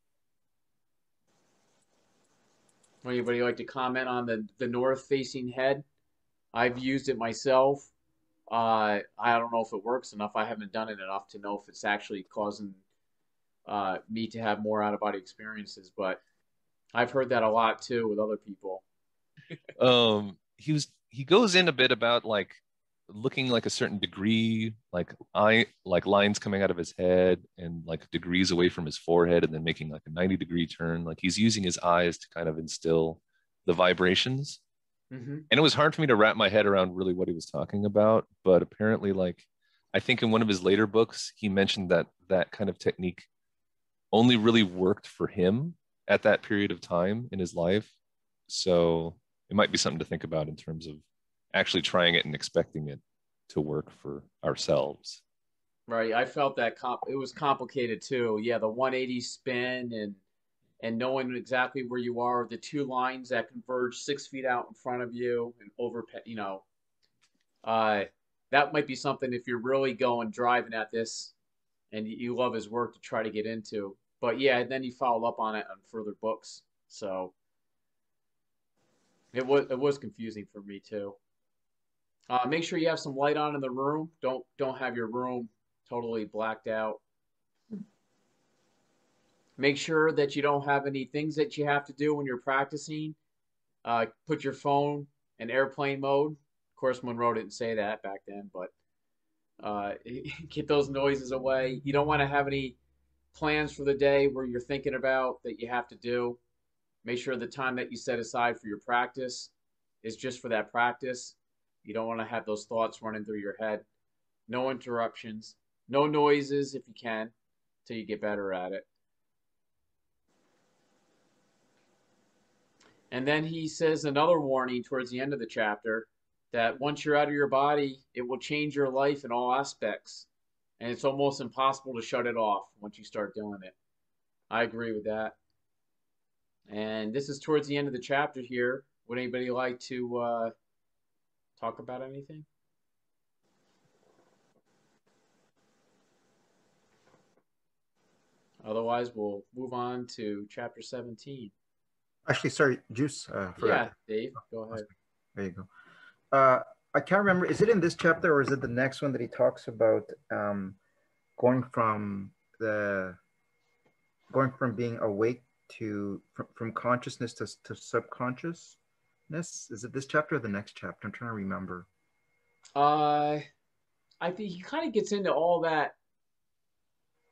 Speaker 1: Anybody like to comment on the north facing head? I've used it myself. I don't know if it works enough. I haven't done it enough to know if it's actually causing me to have more out of body experiences, but I've heard that a lot too with other people.
Speaker 5: He goes in a bit about like looking like a certain degree, like lines coming out of his head and like degrees away from his forehead, and then making like a 90-degree turn. Like he's using his eyes to kind of instill the vibrations.
Speaker 1: Mm-hmm.
Speaker 5: And it was hard for me to wrap my head around really what he was talking about. But apparently, like I think in one of his later books, he mentioned that that kind of technique only really worked for him at that period of time in his life. So it might be something to think about in terms of actually trying it and expecting it to work for ourselves.
Speaker 1: Right. I felt that it was complicated too. Yeah, the 180 spin and knowing exactly where you are, the two lines that converge 6 feet out in front of you and over, uh, that might be something if you're really going driving at this and you love his work to try to get into. But yeah, then he followed up on it on further books. So it was confusing for me too. Make sure you have some light on in the room. Don't have your room totally blacked out. Make sure that you don't have any things that you have to do when you're practicing. Put your phone in airplane mode. Of course, Monroe didn't say that back then, but get those noises away. You don't want to have any plans for the day where you're thinking about that you have to do. Make sure the time that you set aside for your practice is just for that practice. You don't want to have those thoughts running through your head. No interruptions, no noises if you can, till you get better at it. And then he says another warning towards the end of the chapter that once you're out of your body, it will change your life in all aspects. And it's almost impossible to shut it off once you start doing it. I agree with that. And this is towards the end of the chapter here. Would anybody like to talk about anything? Otherwise, we'll move on to chapter 17.
Speaker 4: Actually, sorry, Juice.
Speaker 1: Yeah,
Speaker 4: Forgot.
Speaker 1: Dave, go ahead.
Speaker 4: There you go. I can't remember. Is it in this chapter or is it the next one that he talks about going from the going from being awake to from consciousness to subconsciousness? Is it this chapter or the next chapter? I'm trying to remember.
Speaker 1: I think he kind of gets into all that.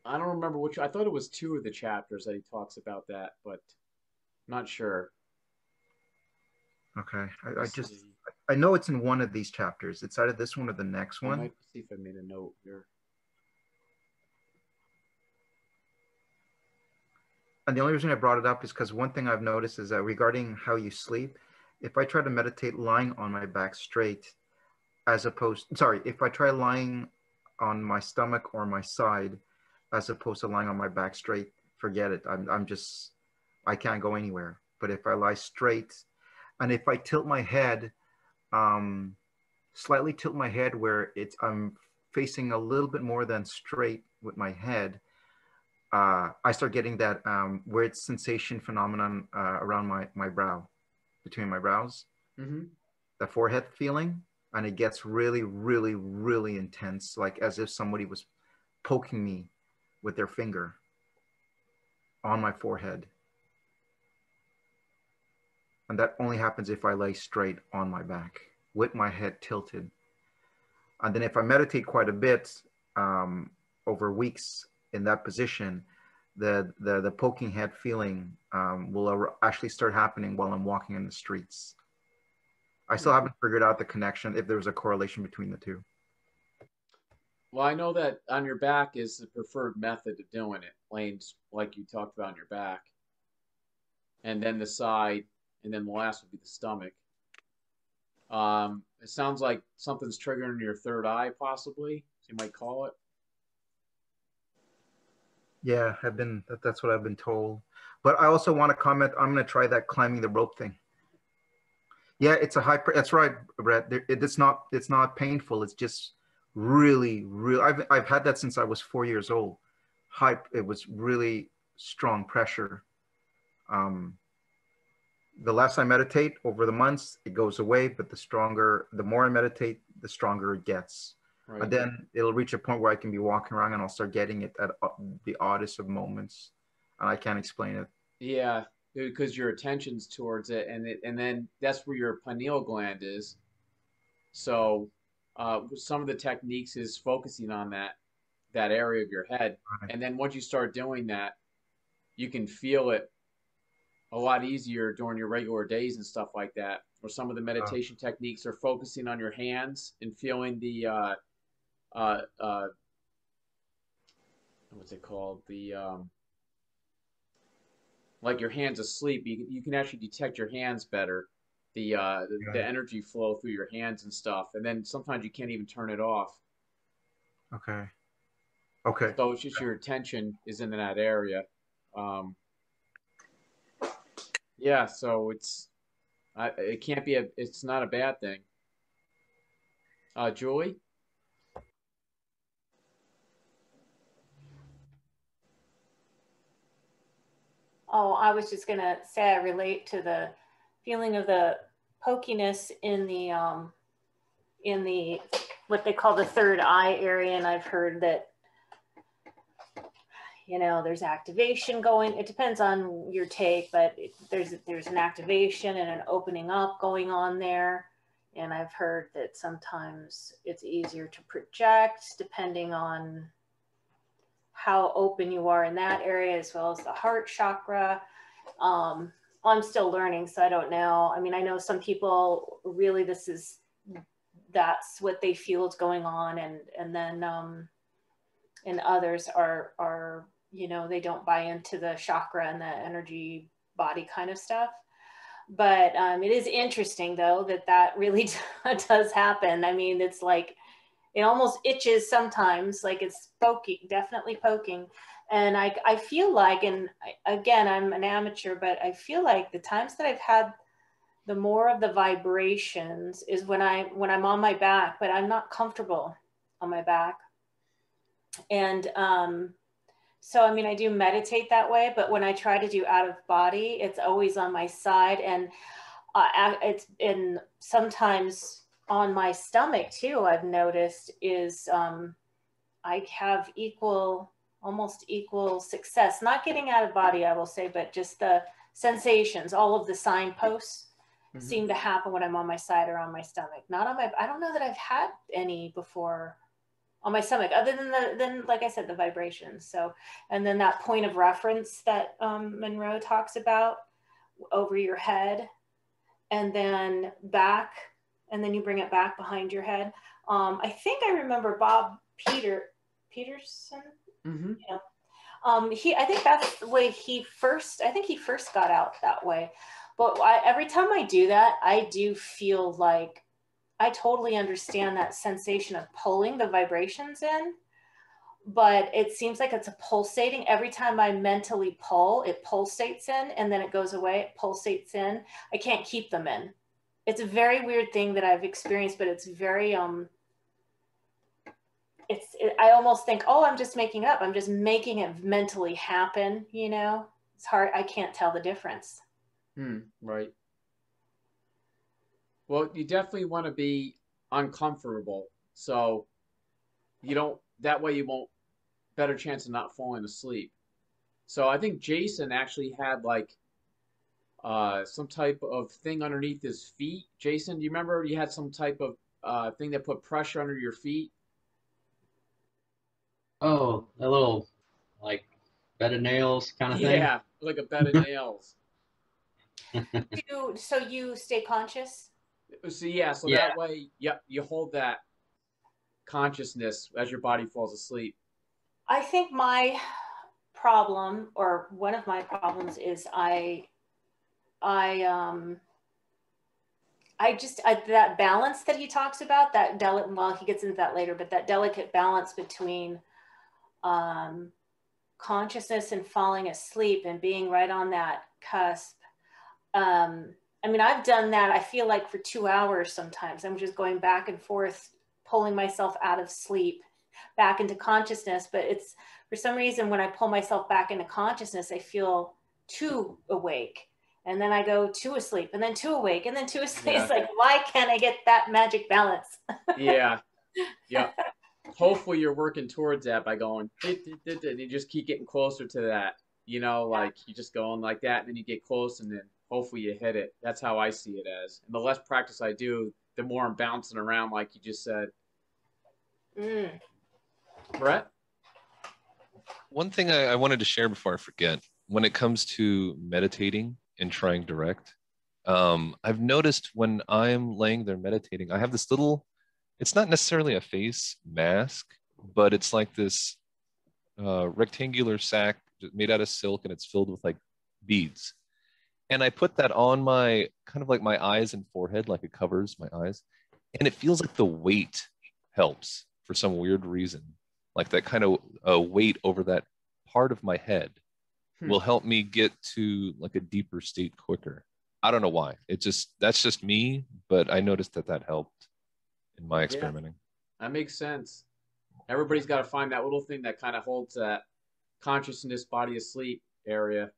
Speaker 1: I don't remember which. I thought it was two of the chapters that he talks about that, but not sure.
Speaker 4: Okay, I
Speaker 1: Let's
Speaker 4: just
Speaker 1: see.
Speaker 4: I know it's in one of these chapters. It's either this one or the next
Speaker 1: I
Speaker 4: one.
Speaker 1: might see if I made a note here.
Speaker 4: And the only reason I brought it up is because one thing I've noticed is that regarding how you sleep, if I try to meditate lying on my back straight, as opposed, sorry, if I try lying on my stomach or my side, as opposed to lying on my back straight, forget it. I'm just, I can't go anywhere. But if I lie straight, and if I tilt my head, um, slightly tilt my head where I'm facing a little bit more than straight with my head, I start getting that weird sensation phenomenon around my brow, between my brows, the forehead feeling, and it gets really, really, really intense, like as if somebody was poking me with their finger on my forehead. And that only happens if I lay straight on my back with my head tilted. And then if I meditate quite a bit over weeks in that position, the poking head feeling will actually start happening while I'm walking in the streets. I still haven't figured out the connection, if there's a correlation between the two.
Speaker 1: Well, I know that on your back is the preferred method of doing it, laying like you talked about on your back, and then the side, and then the last would be the stomach. It sounds like something's triggering your third eye, possibly. You might call it.
Speaker 4: Yeah, that's what I've been told. But I also want to comment, I'm going to try that climbing the rope thing. Yeah, it's a that's right, Brett. It's not painful. It's just really, really, I've had that since I was 4 years old. It was really strong pressure. The less I meditate over the months, it goes away, but the more I meditate, the stronger it gets.
Speaker 1: Right.
Speaker 4: And then it'll reach a point where I can be walking around and I'll start getting it at the oddest of moments. And I can't explain it.
Speaker 1: Yeah, because your attention's towards it, and then that's where your pineal gland is. So, some of the techniques is focusing on that area of your head,
Speaker 4: Right.
Speaker 1: and then once you start doing that, you can feel it a lot easier during your regular days and stuff like that. Or some of the meditation techniques are focusing on your hands and feeling the uh, uh, what's it called? Like your hands asleep. You can actually detect your hands better. The energy flow through your hands and stuff, and then sometimes you can't even turn it off.
Speaker 4: Okay. Okay.
Speaker 1: So it's just your attention is in that area. Yeah, so it can't be it's not a bad thing. Julie?
Speaker 2: Oh, I was just gonna say I relate to the feeling of the pokiness in the what they call the third eye area, and I've heard that there's activation going. It depends on your take, but there's an activation and an opening up going on there. And I've heard that sometimes it's easier to project depending on how open you are in that area, as well as the heart chakra. I'm still learning, so I don't know. I mean, I know some people really that's what they feel is going on, and then and others are they don't buy into the chakra and the energy body kind of stuff. But it is interesting though that really does happen. I mean, it's like it almost itches sometimes, like it's poking, definitely poking. And I feel like, and again, I'm an amateur, but I feel like the times that I've had the more of the vibrations is when I'm on my back, but I'm not comfortable on my back. And so, I mean, I do meditate that way, but when I try to do out of body, it's always on my side. And it's been sometimes on my stomach too, I've noticed is I have almost equal success, not getting out of body, I will say, but just the sensations, all of the signposts seem to happen when I'm on my side or on my stomach. Not on my, I don't know that I've had any before on my stomach, other than like I said, the vibrations. So, and then that point of reference that Monroe talks about over your head, and then back, and then you bring it back behind your head. I think I remember Peterson. Yeah. I think that's the way he first got out that way. But every time I do that, I do feel like I totally understand that sensation of pulling the vibrations in, but it seems like it's a pulsating. Every time I mentally pull, it pulsates in and then it goes away, it pulsates in. I can't keep them in. It's a very weird thing that I've experienced, but it's very, I almost think, oh, I'm just making it up. I'm just making it mentally happen, you know? It's hard. I can't tell the difference.
Speaker 1: Right. Well, you definitely want to be uncomfortable. So that way you won't, better chance of not falling asleep. So I think Jason actually had like some type of thing underneath his feet. Jason, do you remember you had some type of thing that put pressure under your feet?
Speaker 3: Oh, a little like bed of nails kind of thing.
Speaker 1: Yeah, like a bed of nails.
Speaker 2: So you stay conscious?
Speaker 1: So yeah, so
Speaker 3: Yeah.
Speaker 1: that way, yep, you hold that consciousness as your body falls asleep.
Speaker 2: I think my problem, or one of my problems, is that balance that he talks about, well, he gets into that later, but that delicate balance between consciousness and falling asleep and being right on that cusp. I mean, I've done that, I feel like, for 2 hours sometimes. I'm just going back and forth, pulling myself out of sleep, back into consciousness. But it's, for some reason, when I pull myself back into consciousness, I feel too awake. And then I go to asleep, and then too awake, and then to asleep.
Speaker 1: Yeah.
Speaker 2: It's like, why can't I get that magic balance?
Speaker 1: Yeah, yeah. Hopefully you're working towards that by going, and you just keep getting closer to that. You know, like you just going like that, and then you get close, and then hopefully you hit it. That's how I see it as. And the less practice I do, the more I'm bouncing around, like you just said. Brett?
Speaker 5: One thing I wanted to share before I forget, when it comes to meditating and trying direct, I've noticed when I'm laying there meditating, I have this little, it's not necessarily a face mask, but it's like this rectangular sack made out of silk, and it's filled with like beads. And I put that on my kind of like my eyes and forehead, like it covers my eyes. And it feels like the weight helps for some weird reason. Like that kind of weight over that part of my head will help me get to like a deeper state quicker. I don't know why. That's just me, but I noticed that helped in my experimenting.
Speaker 1: Yeah, that makes sense. Everybody's got to find that little thing that kind of holds that consciousness, body asleep area.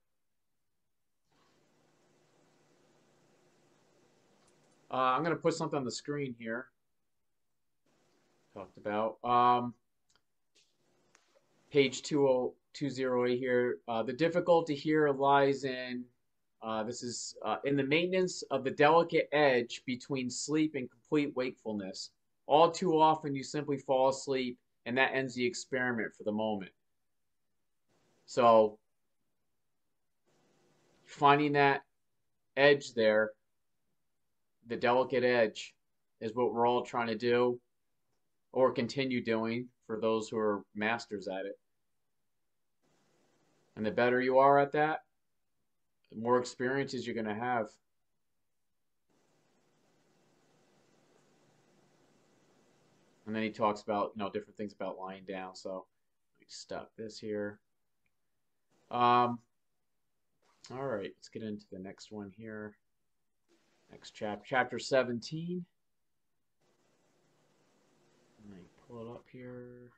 Speaker 1: I'm going to put something on the screen here. Talked about. Page 208 here. The difficulty here lies in, in the maintenance of the delicate edge between sleep and complete wakefulness. All too often you simply fall asleep, and that ends the experiment for the moment. So finding that edge there, the delicate edge, is what we're all trying to do, or continue doing for those who are masters at it. And the better you are at that, the more experiences you're going to have. And then he talks about, different things about lying down. So let me stop this here. All right, let's get into the next one here. Next chapter 17. Let me pull it up here.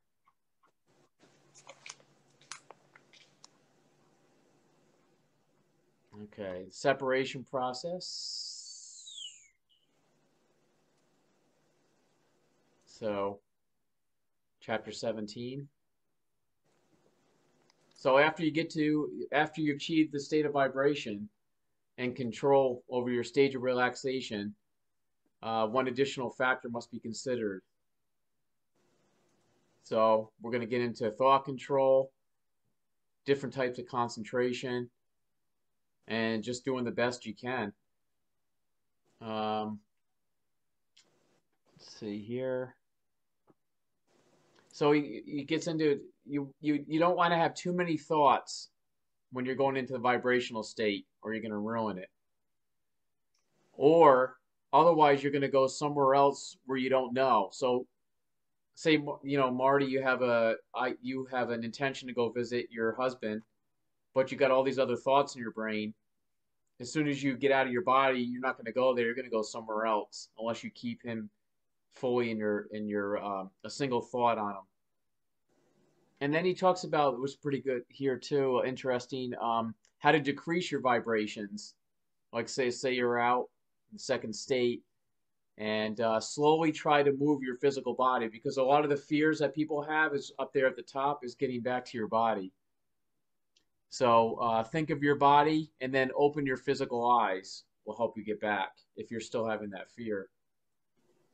Speaker 1: Okay, separation process. So, chapter 17. So after you achieve the state of vibration and control over your stage of relaxation, one additional factor must be considered. So we're going to get into thought control, different types of concentration, and just doing the best you can. Let's see here. So he gets into you don't want to have too many thoughts when you're going into the vibrational state, or you're going to ruin it. Or otherwise, you're going to go somewhere else where you don't know. So, say Marty, you have an intention to go visit your husband, but you got all these other thoughts in your brain. As soon as you get out of your body, you're not going to go there. You're going to go somewhere else unless you keep him fully in your a single thought on him. And then he talks about, it was pretty good here too, interesting, how to decrease your vibrations. Like say you're out in the second state, and slowly try to move your physical body, because a lot of the fears that people have is up there at the top, is getting back to your body. So think of your body and then open your physical eyes, will help you get back if you're still having that fear.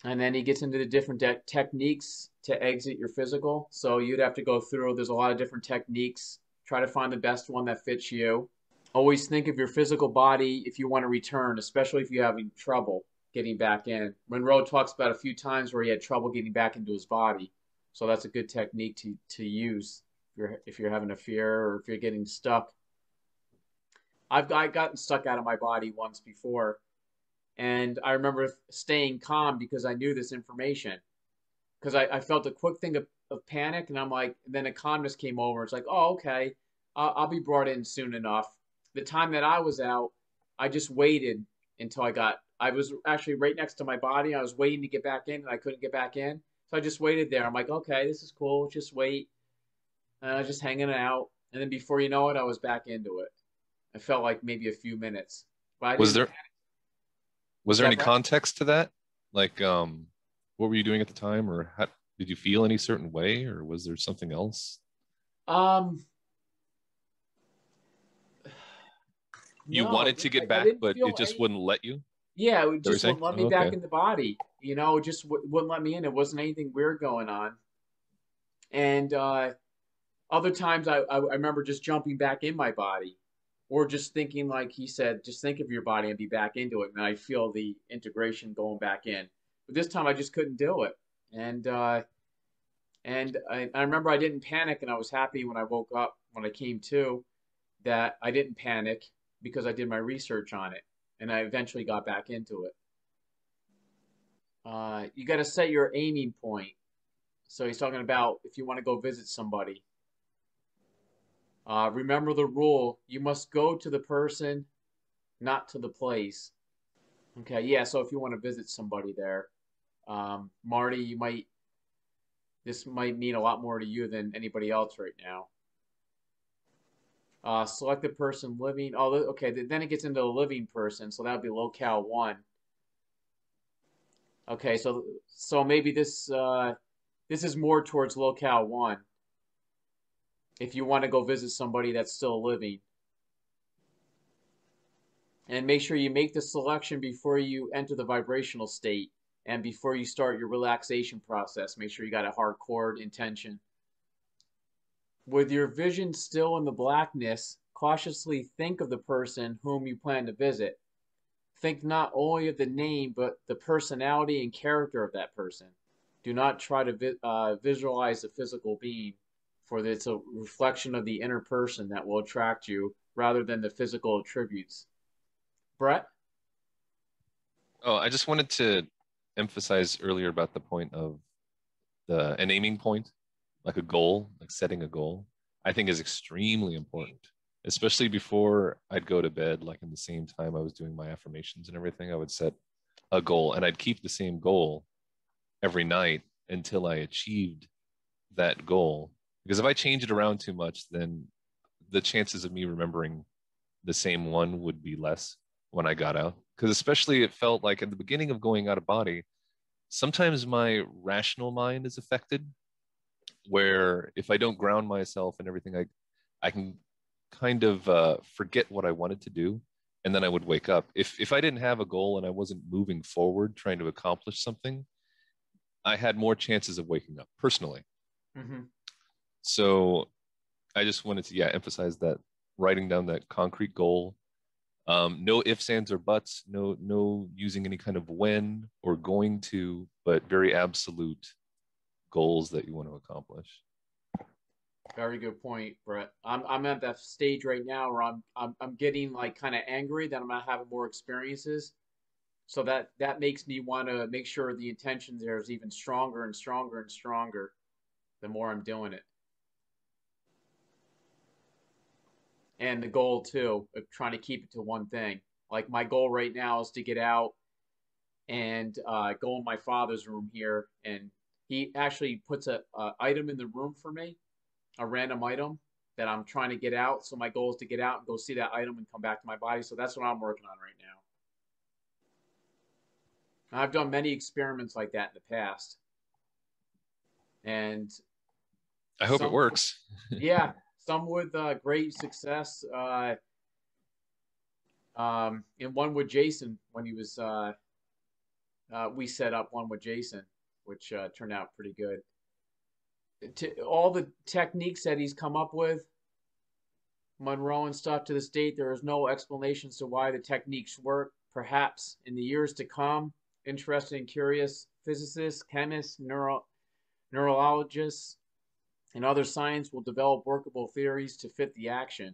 Speaker 1: And then he gets into the different techniques to exit your physical. So you'd have to go through, there's a lot of different techniques. Try to find the best one that fits you. Always think of your physical body if you want to return, especially if you're having trouble getting back in. Monroe talks about a few times where he had trouble getting back into his body. So that's a good technique to use if you're having a fear, or if you're getting stuck. I've gotten stuck out of my body once before. And I remember staying calm because I knew this information. Because I felt a quick thing of panic, and I'm like, and then a calmness came over. It's like, oh, okay, I'll be brought in soon enough. The time that I was out, I just waited until I was actually right next to my body. I was waiting to get back in, and I couldn't get back in. So I just waited there. I'm like, okay, this is cool. Just wait. And I was just hanging out. And then before you know it, I was back into it. I felt like maybe a few minutes. But I
Speaker 5: Was
Speaker 1: didn't.
Speaker 5: there was
Speaker 1: What's
Speaker 5: there
Speaker 1: that,
Speaker 5: any
Speaker 1: Brett?
Speaker 5: context to that? Like, what were you doing at the time, or did you feel any certain way, or was there something else?
Speaker 1: Um,
Speaker 5: You
Speaker 1: no,
Speaker 5: wanted to get
Speaker 1: I
Speaker 5: back,
Speaker 1: didn't
Speaker 5: but it
Speaker 1: feel
Speaker 5: just
Speaker 1: any.
Speaker 5: wouldn't let you? Is
Speaker 1: Yeah, it
Speaker 5: that what you're
Speaker 1: just
Speaker 5: saying?
Speaker 1: wouldn't let me
Speaker 5: Oh,
Speaker 1: back
Speaker 5: okay.
Speaker 1: in the body. It just wouldn't let me in. It wasn't anything weird going on. And other times I remember just jumping back in my body, or just thinking, like he said, just think of your body and be back into it. And I feel the integration going back in. But this time I just couldn't do it. And I remember I didn't panic, and I was happy when I woke up, when I came to, that I didn't panic because I did my research on it, and I eventually got back into it. You got to set your aiming point. So he's talking about if you want to go visit somebody, remember the rule: you must go to the person, not to the place. Okay, yeah. So if you want to visit somebody there, Marty, this might mean a lot more to you than anybody else right now. Select the person living. Oh, okay. Then it gets into the living person, so that would be locale 1. Okay, so maybe this is more towards locale 1. If you want to go visit somebody that's still living, and make sure you make the selection before you enter the vibrational state and before you start your relaxation process. Make sure you got a hardcore intention. With your vision still in the blackness, cautiously think of the person whom you plan to visit. Think not only of the name, but the personality and character of that person. Do not try to visualize the physical being, for it's a reflection of the inner person that will attract you rather than the physical attributes. Brett?
Speaker 5: Oh, I just wanted to emphasize earlier about the point of an aiming point, like a goal, like setting a goal, I think is extremely important, especially before I'd go to bed. Like in the same time I was doing my affirmations and everything, I would set a goal and I'd keep the same goal every night until I achieved that goal. Because if I change it around too much, then the chances of me remembering the same one would be less when I got out. Because especially it felt like at the beginning of going out of body, sometimes my rational mind is affected, where if I don't ground myself and everything, I can kind of forget what I wanted to do. And then I would wake up. If I didn't have a goal and I wasn't moving forward, trying to accomplish something, I had more chances of waking up personally.
Speaker 1: Mm-hmm.
Speaker 5: So I just wanted to, yeah, emphasize that writing down that concrete goal. No ifs, ands, or buts. No using any kind of when or going to, but very absolute goals that you want to accomplish.
Speaker 1: Very good point, Brett. I'm at that stage right now where I'm getting like kind of angry that I'm not having more experiences. So that makes me want to make sure the intention there is even stronger and stronger and stronger the more I'm doing it. And the goal too of trying to keep it to one thing. Like my goal right now is to get out and go in my father's room here, and he actually puts a item in the room for me, a random item that I'm trying to get out. So my goal is to get out and go see that item and come back to my body. So that's what I'm working on right now. I've done many experiments like that in the past, and
Speaker 5: I hope it works.
Speaker 1: Yeah, some with great success. And one with Jason when he was. We set up one with Jason, which turned out pretty good. All the techniques that he's come up with, Monroe and stuff, to this date, there is no explanations to why the techniques work. Perhaps in the years to come, interested and curious physicists, chemists, neurologists, and other science will develop workable theories to fit the action.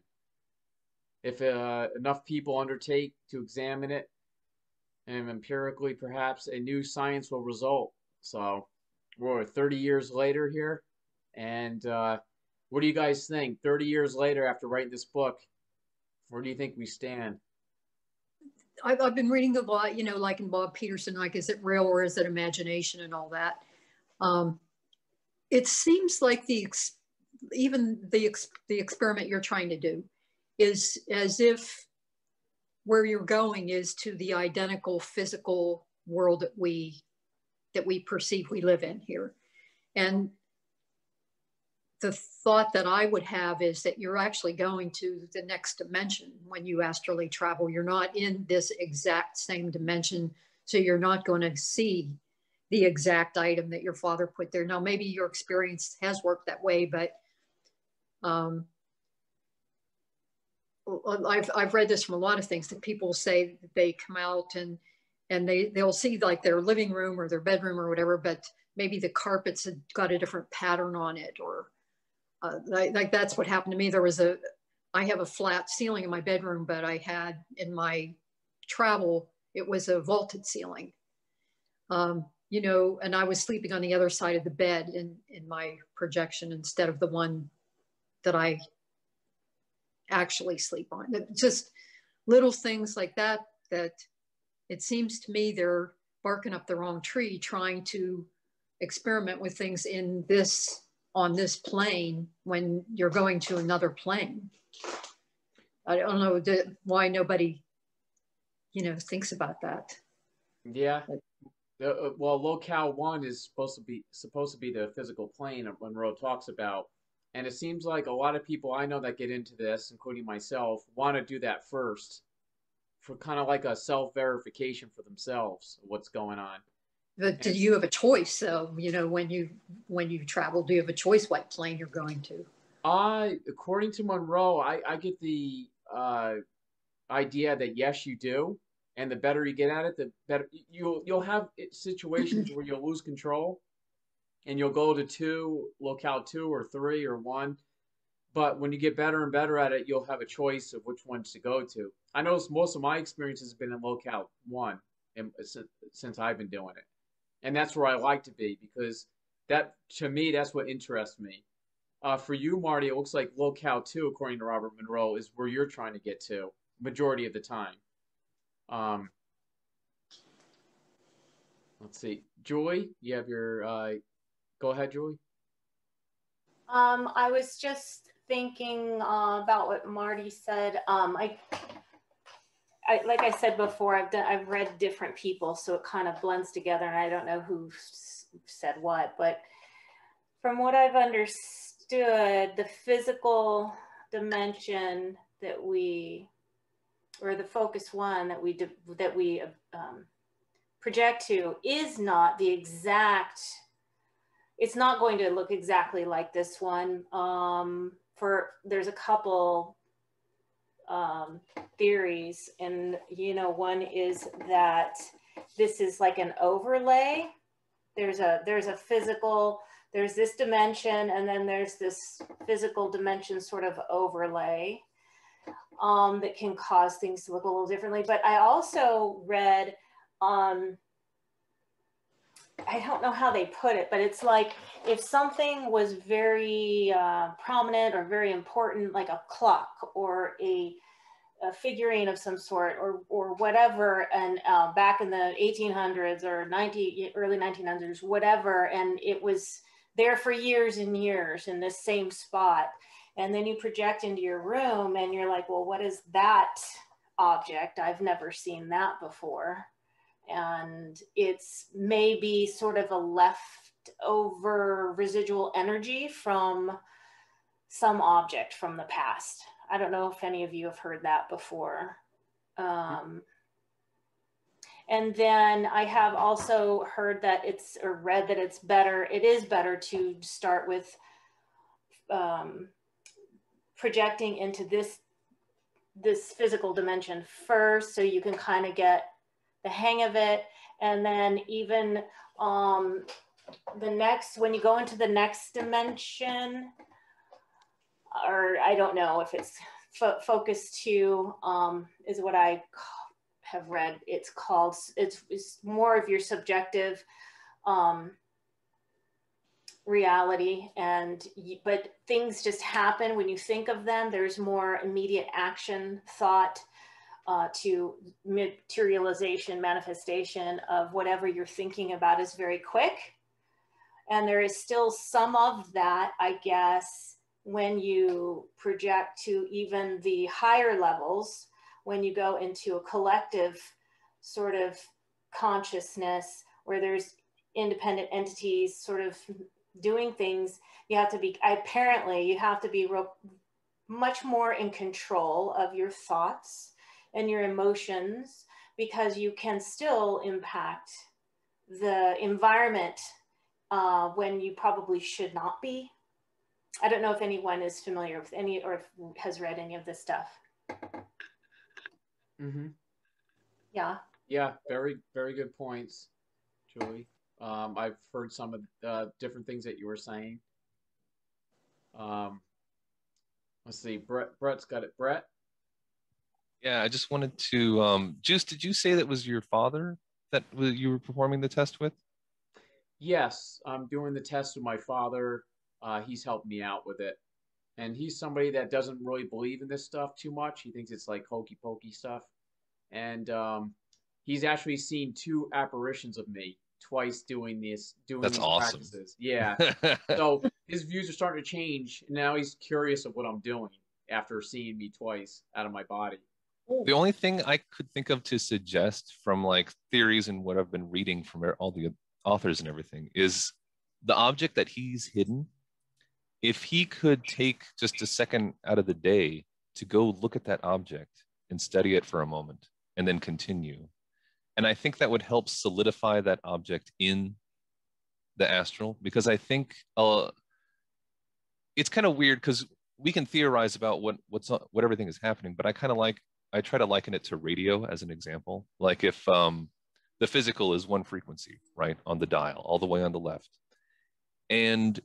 Speaker 1: If enough people undertake to examine it, and empirically, perhaps a new science will result. So we're 30 years later here. And what do you guys think? 30 years later, after writing this book, where do you think we stand?
Speaker 6: I've been reading a lot, like in Bob Peterson, like, is it real or is it imagination and all that? It seems like even the experiment you're trying to do is as if where you're going is to the identical physical world that we perceive we live in here. And the thought that I would have is that you're actually going to the next dimension when you astrally travel. You're not in this exact same dimension, so you're not going to see the exact item that your father put there. Now, maybe your experience has worked that way, but I've read this from a lot of things that people say that they come out and they'll see like their living room or their bedroom or whatever, but maybe the carpets had got a different pattern on it, or like that's what happened to me. I have a flat ceiling in my bedroom, but I had in my travel, it was a vaulted ceiling. And I was sleeping on the other side of the bed in my projection instead of the one that I actually sleep on. Just little things like that it seems to me they're barking up the wrong tree, trying to experiment with things on this plane when you're going to another plane. I don't know why nobody, thinks about that.
Speaker 1: Yeah. Well, locale 1 is supposed to be the physical plane that Monroe talks about, and it seems like a lot of people I know that get into this, including myself, want to do that first, for kind of like a self-verification for themselves of what's going on.
Speaker 6: But do you have a choice? So when you travel, do you have a choice what plane you're going to?
Speaker 1: According to Monroe, I get the idea that yes, you do. And the better you get at it, the better you'll have situations where you'll lose control, and you'll go to locale 2 or 3 or 1. But when you get better and better at it, you'll have a choice of which ones to go to. I know most of my experiences have been in locale 1 since I've been doing it, and that's where I like to be, because that to me, that's what interests me. For you, Marty, it looks like locale two, according to Robert Monroe, is where you're trying to get to majority of the time. Um, let's see, Julie, you have your. Go ahead, Julie.
Speaker 2: I was just thinking about what Marty said. Like I said before, I've read different people, so it kind of blends together, and I don't know who said what, but from what I've understood, the physical dimension that we, or the focus one that we project to, is not the exact. It's not going to look exactly like this one. There's a couple theories, and one is that this is like an overlay. There's a physical, there's this dimension, and then there's this physical dimension sort of overlay that can cause things to look a little differently. But I also read, I don't know how they put it, but it's like if something was very prominent or very important, like a clock or a figurine of some sort, or whatever, and back in the 1800s or early 1900s, whatever, and it was there for years and years in this same spot, and then you project into your room and you're like, well, what is that object? I've never seen that before. And it's maybe sort of a leftover residual energy from some object from the past. I don't know if any of you have heard that before. And then I have also heard that read that it is better to start with projecting into this physical dimension first, so you can kind of get the hang of it. And then even when you go into the next dimension, or I don't know if it's focus two, is what I have read. It's called, it's more of your subjective reality, but things just happen when you think of them. There's more immediate action, thought, to materialization, manifestation of whatever you're thinking about is very quick. And there is still some of that, I guess, when you project to even the higher levels, when you go into a collective sort of consciousness where there's independent entities sort of doing things, you have to be much more in control of your thoughts and your emotions, because you can still impact the environment when you probably should not be. I don't know if anyone is familiar with any or has read any of this stuff.
Speaker 1: Mm-hmm.
Speaker 2: Yeah.
Speaker 1: Yeah, very, very good points, Julie. I've heard some of the different things that you were saying. Let's see, Brett's got it. Brett?
Speaker 5: Yeah, I just wanted to, Juice, did you say that was your father that you were performing the test with?
Speaker 1: Yes, I'm doing the test with my father. He's helped me out with it. And he's somebody that doesn't really believe in this stuff too much. He thinks it's like hokey pokey stuff. And he's actually seen two apparitions of me twice doing
Speaker 5: That's
Speaker 1: these
Speaker 5: awesome.
Speaker 1: practices. Yeah. So his views are starting to change. And now he's curious of what I'm doing after seeing me twice out of my body.
Speaker 5: The only thing I could think of to suggest from like theories and what I've been reading from all the authors and everything is the object that he's hidden. If he could take just a second out of the day to go look at that object and study it for a moment and then continue. And I think that would help solidify that object in the astral, because I think it's kind of weird because we can theorize about what everything is happening, but I try to liken it to radio as an example. Like if the physical is one frequency, right, on the dial, all the way on the left. And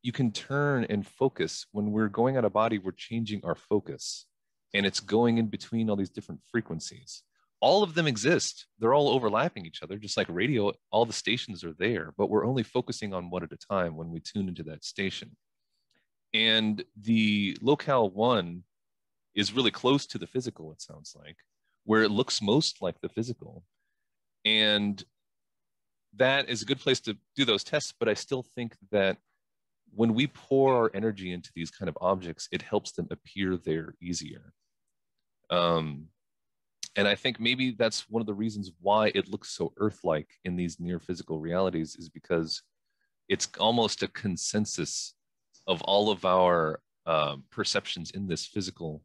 Speaker 5: you can turn and focus. When we're going out of body, we're changing our focus. And it's going in between all these different frequencies. all of them exist. They're all overlapping each other, just like radio. All the stations are there, but we're only focusing on one at a time when we tune into that station. And the locale one is really close to the physical, it sounds like, where it looks most like the physical. And that is a good place to do those tests. But I still think that when we pour our energy into these kind of objects, it helps them appear there easier. And I think maybe that's one of the reasons why it looks so Earth-like in these near physical realities, is because it's almost a consensus of all of our perceptions in this physical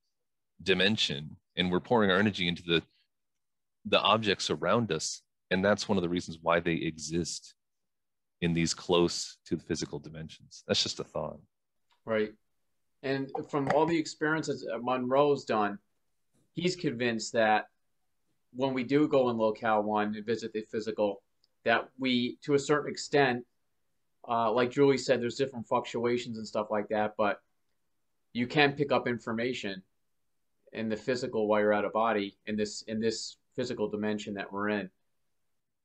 Speaker 5: dimension, and we're pouring our energy into the objects around us, and that's one of the reasons why they exist in these close to the physical dimensions. That's just a thought.
Speaker 1: Right. And from all the experiences Monroe's done, he's convinced that when we do go in locale one and visit the physical, that we, to a certain extent, like Julie said, there's different fluctuations and stuff like that, but you can pick up information in the physical while you're out of body in this physical dimension that we're in.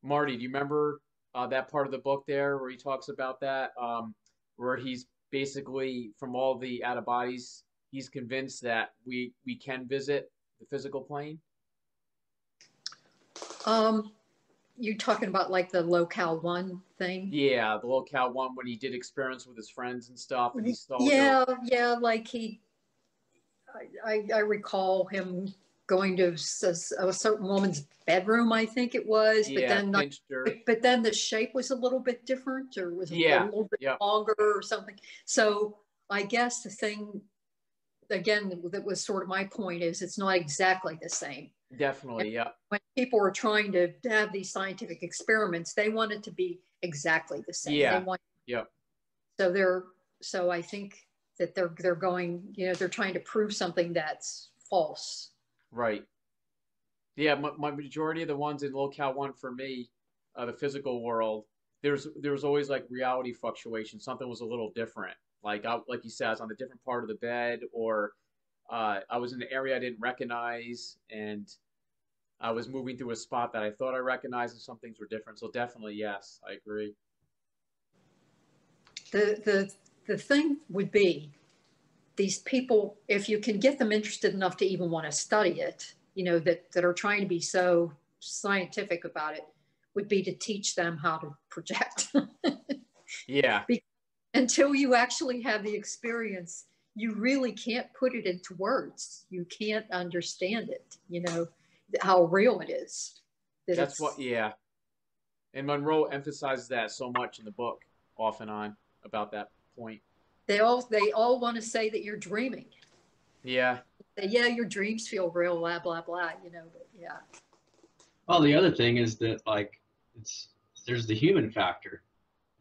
Speaker 1: Marty, do you remember that part of the book there where he talks about that, where he's basically, from all the out of bodies, he's convinced that we can visit the physical plane?
Speaker 6: You talking about like the locale one thing?
Speaker 1: Yeah, the locale one, when he did experiments with his friends and stuff, and he saw.
Speaker 6: Yeah, like I recall him going to a certain woman's bedroom, I think it was, but
Speaker 1: Yeah,
Speaker 6: then
Speaker 1: pinched her.
Speaker 6: but then the shape was a little bit different, or was a little bit longer or something. So I guess the thing, again, that was sort of my point, is it's not exactly the same.
Speaker 1: Definitely, yeah.
Speaker 6: When people are trying to have these scientific experiments, they want it to be exactly the same.
Speaker 1: Yeah.
Speaker 6: They want,
Speaker 1: Yep.
Speaker 6: So I think that they're going, they're trying to prove something that's false.
Speaker 1: Right. Yeah, my majority of the ones in locale one for me, the physical world, there's always like reality fluctuation. Something was a little different. Like you said, I was on a different part of the bed, or I was in an area I didn't recognize, and I was moving through a spot that I thought I recognized, and some things were different. So definitely, yes, I agree.
Speaker 6: The thing would be, these people, if you can get them interested enough to even want to study it, that are trying to be so scientific about it, would be to teach them how to project.
Speaker 1: Yeah.
Speaker 6: Because until you actually have the experience, you really can't put it into words. You can't understand it, how real it is.
Speaker 1: That's what, yeah. And Monroe emphasizes that so much in the book, off and on, about that point.
Speaker 6: They all want to say that you're dreaming.
Speaker 1: Yeah.
Speaker 6: Yeah, your dreams feel real, blah, blah, blah, but yeah.
Speaker 3: Well, the other thing is that, like, there's the human factor.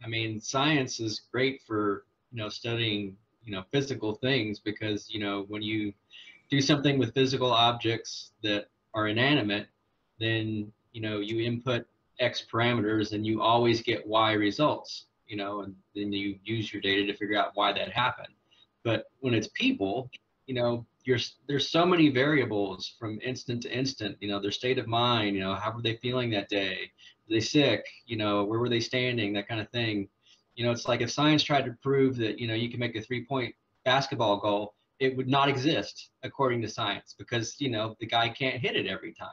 Speaker 3: I mean, science is great for, studying, physical things, because, when you do something with physical objects that are inanimate, then, you input X parameters and you always get Y results, and then you use your data to figure out why that happened. But when it's people, there's so many variables from instant to instant, their state of mind, how were they feeling that day? Were they sick? Where were they standing? That kind of thing. It's like if science tried to prove that, you can make a 3-point basketball goal, it would not exist according to science, because, the guy can't hit it every time.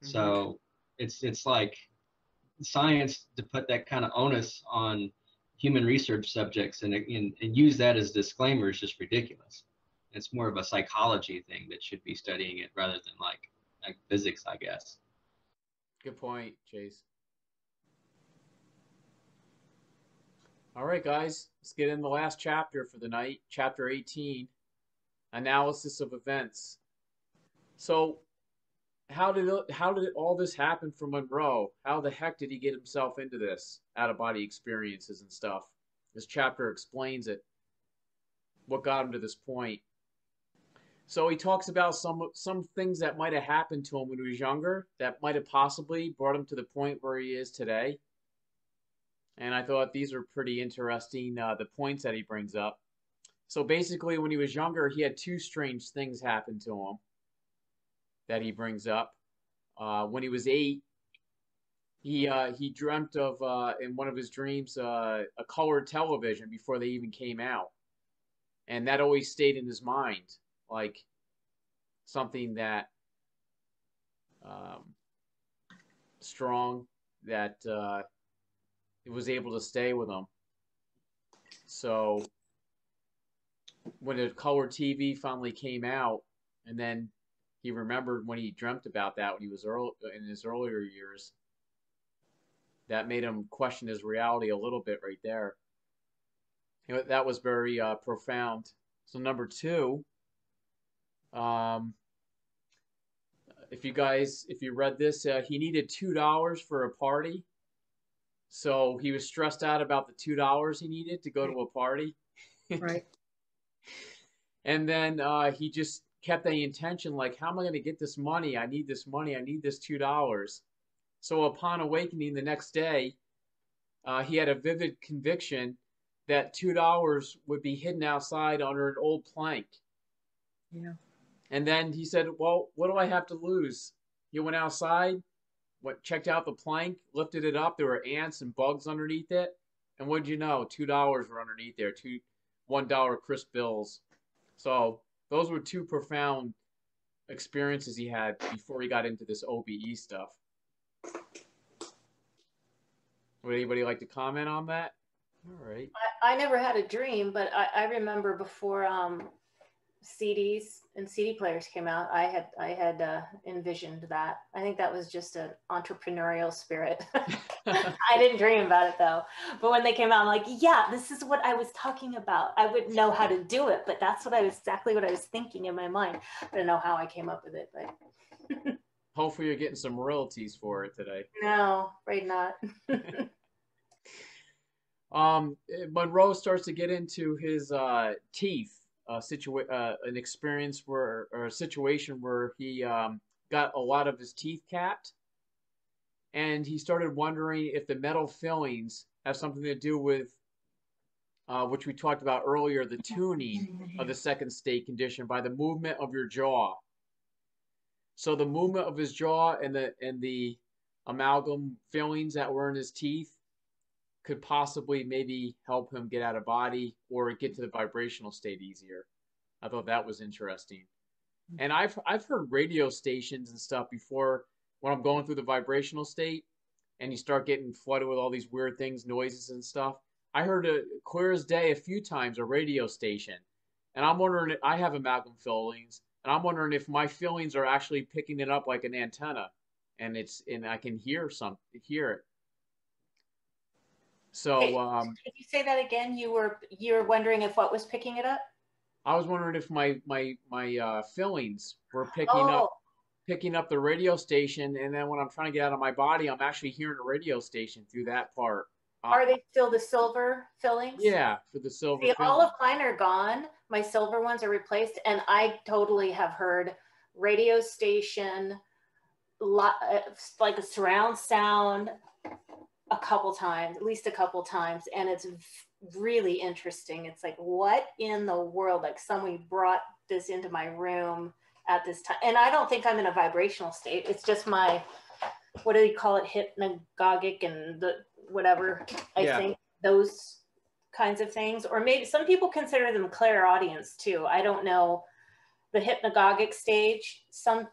Speaker 3: Mm-hmm. So it's like science, to put that kind of onus on human research subjects and use that as disclaimer is just ridiculous. It's more of a psychology thing that should be studying it, rather than like physics, I guess.
Speaker 1: Good point, Chase. All right, guys, let's get in the last chapter for the night, chapter 18, analysis of events. So how did all this happen for Monroe? How the heck did he get himself into this out-of-body experiences and stuff? This chapter explains it, what got him to this point. So he talks about some things that might have happened to him when he was younger that might have possibly brought him to the point where he is today. And I thought these are pretty interesting, the points that he brings up. So basically, when he was younger, he had two strange things happen to him that he brings up. when he was 8, he dreamt of in one of his dreams a colored television before they even came out, and that always stayed in his mind, like something that um, strong that it was able to stay with him. So when the color TV finally came out, and then he remembered when he dreamt about that when he was in his earlier years, that made him question his reality a little bit right there. That was very profound. So number 2, um, if you read this, he needed $2 for a party. So he was stressed out about the $2 he needed to go to a party.
Speaker 6: Right.
Speaker 1: And then he just kept the intention, like, how am I going to get this money? I need this money. I need this $2. So upon awakening the next day, he had a vivid conviction that $2 would be hidden outside under an old plank.
Speaker 6: Yeah.
Speaker 1: And then he said, well, what do I have to lose? He went outside, checked out the plank, lifted it up. There were ants and bugs underneath it. And what'd you know? $2 were underneath there, $1 crisp bills. So those were 2 profound experiences he had before he got into this OBE stuff. Would anybody like to comment on that? All right.
Speaker 2: I never had a dream, but I remember before CDs and CD players came out, I had envisioned that. I think that was just an entrepreneurial spirit. I didn't dream about it though. But when they came out, I'm like, yeah, this is what I was talking about. I wouldn't know how to do it, but that's exactly what I was thinking in my mind. I don't know how I came up with it, but
Speaker 1: hopefully you're getting some royalties for it today.
Speaker 2: No, afraid not.
Speaker 1: Monroe starts to get into his teeth. An experience or a situation where he got a lot of his teeth capped, and he started wondering if the metal fillings have something to do with, which we talked about earlier, the tuning of the second state condition by the movement of your jaw. So the movement of his jaw and the amalgam fillings that were in his teeth could possibly maybe help him get out of body or get to the vibrational state easier. I thought that was interesting. And I've heard radio stations and stuff before when I'm going through the vibrational state and you start getting flooded with all these weird things, noises and stuff. I heard it clear as day a few times, a radio station. And I'm wondering, I have amalgam fillings, and I'm wondering if my fillings are actually picking it up like an antenna, and I can hear it. So
Speaker 2: If you say that again, you were wondering if what was picking it up?
Speaker 1: I was wondering if my fillings were
Speaker 2: Oh,
Speaker 1: picking up the radio station, and then when I'm trying to get out of my body, I'm actually hearing a radio station through that part.
Speaker 2: are they still the silver fillings?
Speaker 1: Yeah, for the silver
Speaker 2: See, all
Speaker 1: fillings.
Speaker 2: of mine are gone. My silver ones are replaced, and I totally have heard radio station, like a surround sound, at least a couple times, and it's really interesting. It's like, what in the world? Like, somebody brought this into my room at this time, and I don't think I'm in a vibrational state. It's just my, what do you call it, hypnagogic and the whatever. I think those kinds of things, or maybe some people consider them clairaudience too. I don't know. The hypnagogic stage, some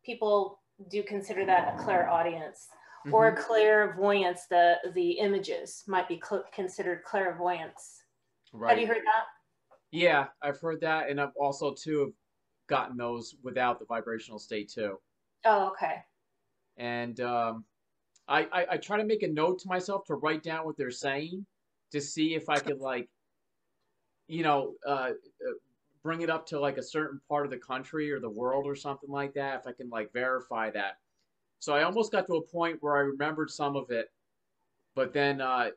Speaker 2: people do consider that a clairaudience. Or clairvoyance, the images might be considered clairvoyance. Right. Have you heard that?
Speaker 1: Yeah, I've heard that, and I've also too have gotten those without the vibrational state too.
Speaker 2: Oh, okay.
Speaker 1: And I try to make a note to myself to write down what they're saying to see if I could, like, bring it up to like a certain part of the country or the world or something like that, if I can like verify that. So I almost got to a point where I remembered some of it, but then life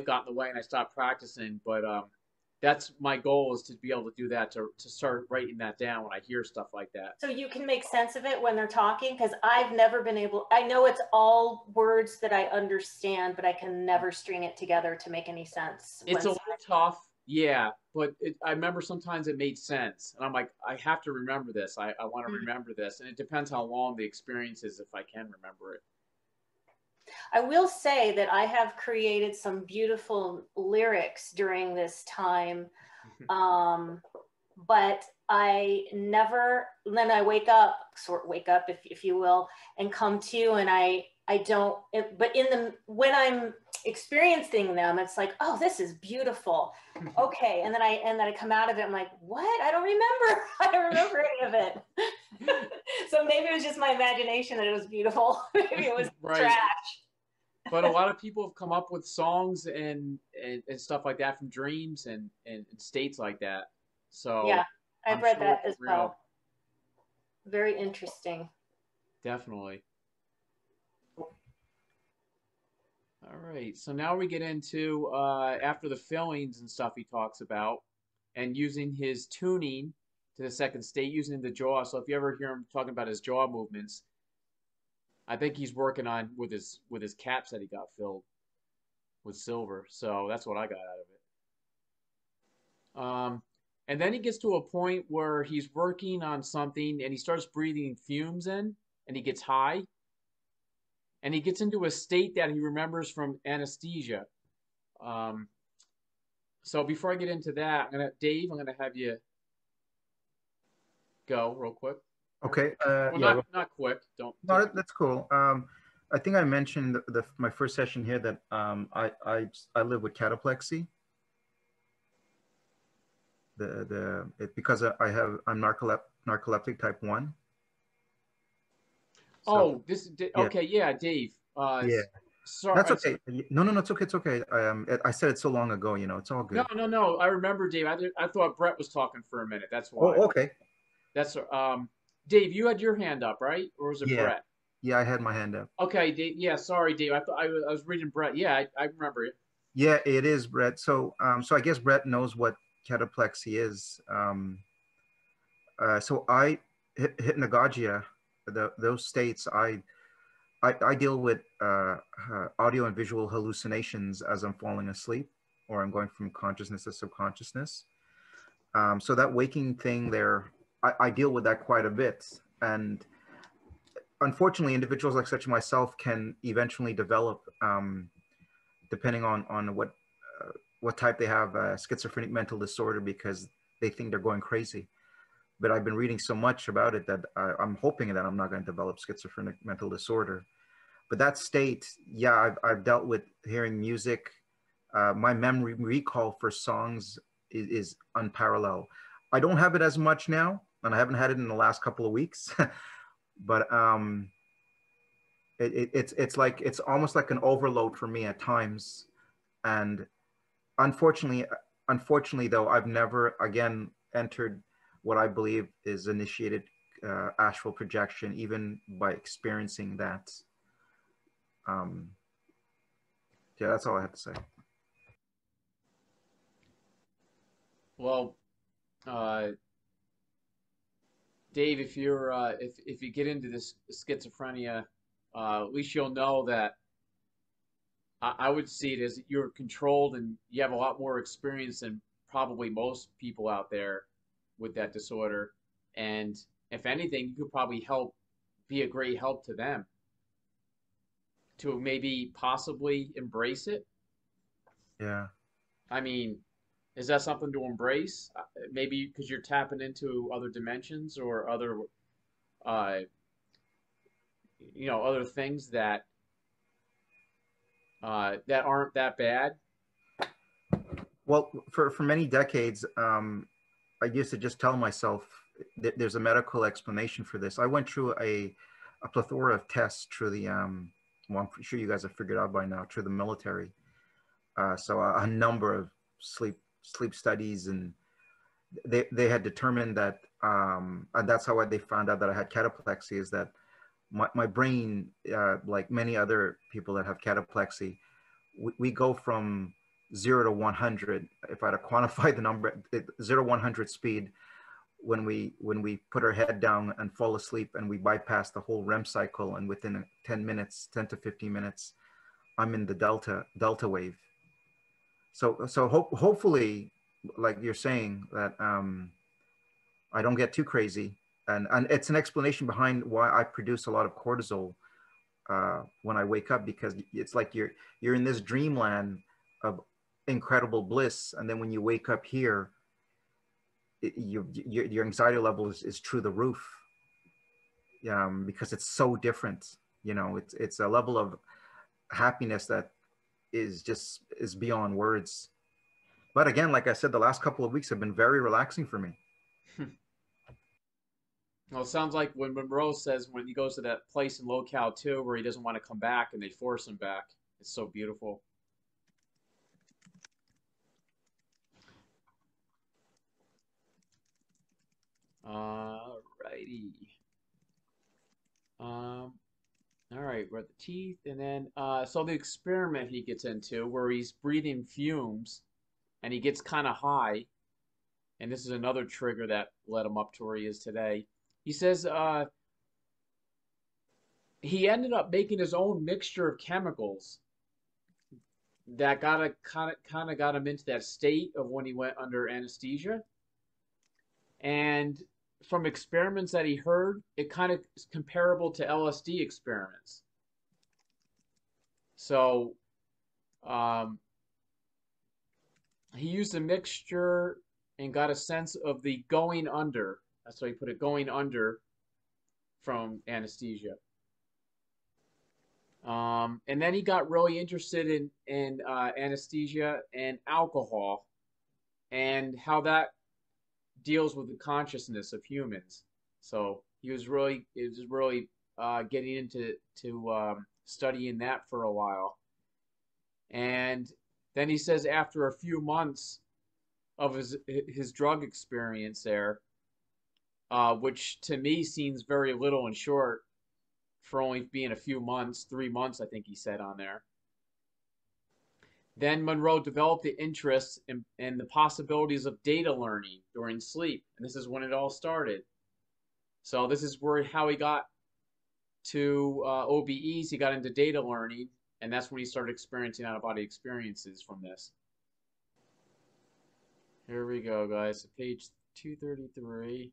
Speaker 1: got in the way and I stopped practicing. But that's my goal, is to be able to do that, to start writing that down when I hear stuff like that.
Speaker 2: So you can make sense of it when they're talking? Because I've never been able, I know it's all words that I understand, but I can never string it together to make any sense.
Speaker 1: It's a little tough. Yeah, but I remember sometimes it made sense, and I'm like, I have to remember this. I want to
Speaker 2: Mm.
Speaker 1: remember this, and it depends how long the experience is if I can remember it.
Speaker 2: I will say that I have created some beautiful lyrics during this time. But I never, then I wake up, if you will, and come to, and I don't, but when I'm experiencing them, it's like, oh, this is beautiful. Okay. And then I come out of it. I'm like, what? I don't remember. I don't remember any of it. So maybe it was just my imagination that it was beautiful. Maybe it was
Speaker 1: Right.
Speaker 2: trash.
Speaker 1: But a lot of people have come up with songs and stuff like that from dreams and states like that.
Speaker 2: Yeah.
Speaker 1: So
Speaker 2: I've
Speaker 1: I'm
Speaker 2: read
Speaker 1: sure
Speaker 2: that
Speaker 1: it's
Speaker 2: as
Speaker 1: real.
Speaker 2: well. Very interesting.
Speaker 1: Definitely. All right. So now we get into after the fillings and stuff he talks about and using his tuning to the second state using the jaw. So if you ever hear him talking about his jaw movements, I think he's working on with his caps that he got filled with silver. So that's what I got out of it. And then he gets to a point where he's working on something and he starts breathing fumes in and he gets high and he gets into a state that he remembers from anesthesia. Um, so before I get into that, Dave, I'm gonna have you go real quick.
Speaker 4: Okay.
Speaker 1: Well,
Speaker 4: Yeah.
Speaker 1: not quick. Don't.
Speaker 4: No, that's cool. I think I mentioned my first session here that I live with cataplexy. Because I'm narcoleptic type 1. So
Speaker 1: Oh,
Speaker 4: yeah,
Speaker 1: okay. Yeah, Dave.
Speaker 4: yeah.
Speaker 1: Sorry.
Speaker 4: That's okay. No, no, no, it's okay. It's okay. I said it so long ago, it's all
Speaker 1: No,
Speaker 4: good.
Speaker 1: no, no. I remember, Dave. I thought Brett was talking for a minute. That's why.
Speaker 4: Oh, okay.
Speaker 1: That's Dave. You had your hand up, right? Or was it
Speaker 4: Yeah.
Speaker 1: Brett?
Speaker 4: Yeah, I had my hand up.
Speaker 1: Okay, Dave. Yeah, sorry, Dave. I thought I was reading Brett. Yeah, I remember it.
Speaker 4: Yeah, it is, Brett. So I guess Brett knows what cataplexy is. So hypnagogia, those states, I deal with audio and visual hallucinations as I'm falling asleep or I'm going from consciousness to subconsciousness. So that waking thing there, I deal with that quite a bit. And unfortunately, individuals like such as myself can eventually develop, depending on what type they have, schizophrenic mental disorder because they think they're going crazy. But I've been reading so much about it that I'm hoping that I'm not going to develop schizophrenic mental disorder. But that state, yeah, I've dealt with hearing music. My memory recall for songs is unparalleled. I don't have it as much now, and I haven't had it in the last couple of weeks. But it's almost like an overload for me at times. And unfortunately, unfortunately though, I've never again entered what I believe is initiated astral projection, even by experiencing that. Um, yeah, that's all I have to say.
Speaker 1: Well, uh, Dave, if you're if you get into this schizophrenia, at least you'll know that I would see it as you're controlled and you have a lot more experience than probably most people out there with that disorder. And if anything, you could probably be a great help to them to maybe possibly embrace it.
Speaker 4: Yeah.
Speaker 1: I mean, is that something to embrace? Maybe because you're tapping into other dimensions or other, uh, other things that aren't that bad.
Speaker 4: Well, for many decades, I used to just tell myself that there's a medical explanation for this. I went through a plethora of tests through the, well, I'm sure you guys have figured out by now, through the military. So a number of sleep studies, and they had determined that, and that's how they found out that I had cataplexy, is that my brain, like many other people that have cataplexy, we go from 0 to 100. If I had to quantify the number, 0 to 100 speed, when we put our head down and fall asleep and we bypass the whole REM cycle, and within 10 minutes, 10 to 15 minutes, I'm in the delta wave. So hopefully like you're saying, that I don't get too crazy, and it's an explanation behind why I produce a lot of cortisol when I wake up, because it's like you're in this dreamland of incredible bliss, and then when you wake up here, your anxiety level is through the roof, because it's so different. You know, it's a level of happiness that is beyond words. But again, like I said, the last couple of weeks have been very relaxing for me.
Speaker 1: Well, it sounds like when Monroe says when he goes to that place in locale too, where he doesn't want to come back and they force him back. It's so beautiful. Righty. All right, we're at the teeth, and then so the experiment he gets into where he's breathing fumes, and he gets kind of high, and this is another trigger that led him up to where he is today. He says he ended up making his own mixture of chemicals that got a kind of got him into that state of when he went under anesthesia. And from experiments that he heard, it kind of is comparable to LSD experiments. So um, he used a mixture and got a sense of the going under. That's why he put it, going under from anesthesia. And then he got really interested in anesthesia and alcohol and how that deals with the consciousness of humans. So he was really getting into studying that for a while. And then he says after a few months of his drug experience there, which to me seems very little and short for only being a few months, 3 months, I think he said on there. Then Monroe developed the interest in the possibilities of data learning during sleep. And this is when it all started. So this is how he got to OBEs. He got into data learning, and that's when he started experiencing out-of-body experiences from this. Here we go, guys. So page 233.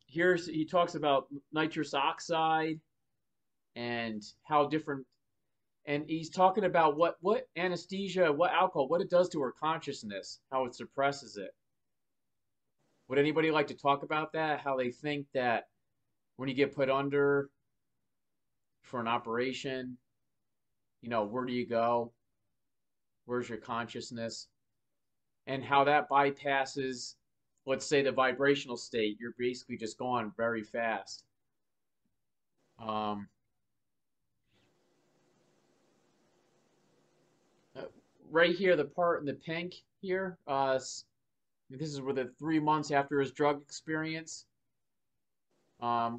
Speaker 1: Here he talks about nitrous oxide and how different, and he's talking about what anesthesia, what alcohol, what it does to her consciousness, how it suppresses it. Would anybody like to talk about that? How they think that when you get put under for an operation, where do you go? Where's your consciousness? And how that bypasses, let's say, the vibrational state. You're basically just going very fast. Right here, the part in the pink here, this is where the 3 months after his drug experience,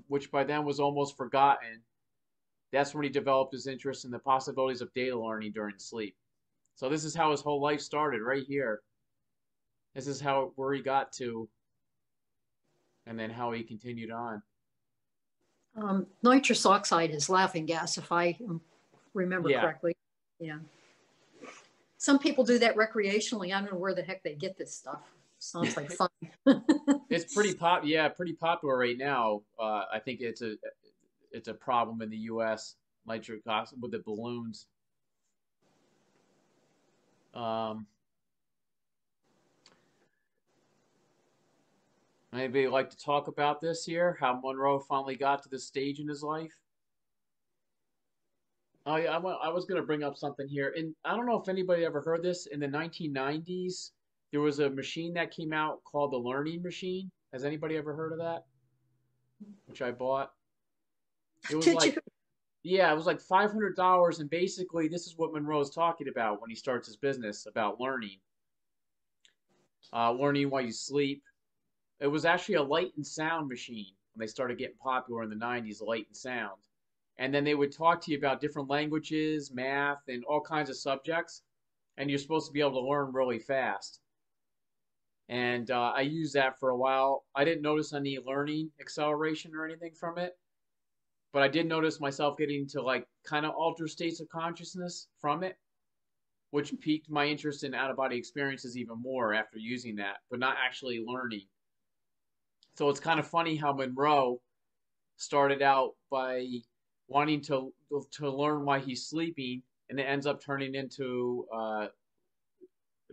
Speaker 1: which by then was almost forgotten. That's when he developed his interest in the possibilities of data learning during sleep. So this is how his whole life started, right here. This is where he got to, and then how he continued on.
Speaker 6: Nitrous oxide is laughing gas, if I remember correctly. Yeah. Some people do that recreationally. I don't know where the heck they get this stuff. Sounds like fun.
Speaker 1: It's pretty popular right now. I think it's a problem in the U.S. nitric oxide with the balloons. Anybody like to talk about this here? How Monroe finally got to this stage in his life? Oh yeah, I was going to bring up something here, and I don't know if anybody ever heard this. In the 1990s, there was a machine that came out called the Learning Machine. Has anybody ever heard of that? Which I bought. It was yeah, it was like $500, and basically this is what Monroe's talking about when he starts his business about learning. Learning while you sleep. It was actually a light and sound machine when they started getting popular in the 90s, light and sound. And then they would talk to you about different languages, math, and all kinds of subjects. And you're supposed to be able to learn really fast. And I used that for a while. I didn't notice any learning acceleration or anything from it. But I did notice myself getting to like kind of altered states of consciousness from it. which piqued my interest in out of body experiences even more after using that, but not actually learning. So it's kind of funny how Monroe started out by wanting to learn why he's sleeping, and it ends up turning into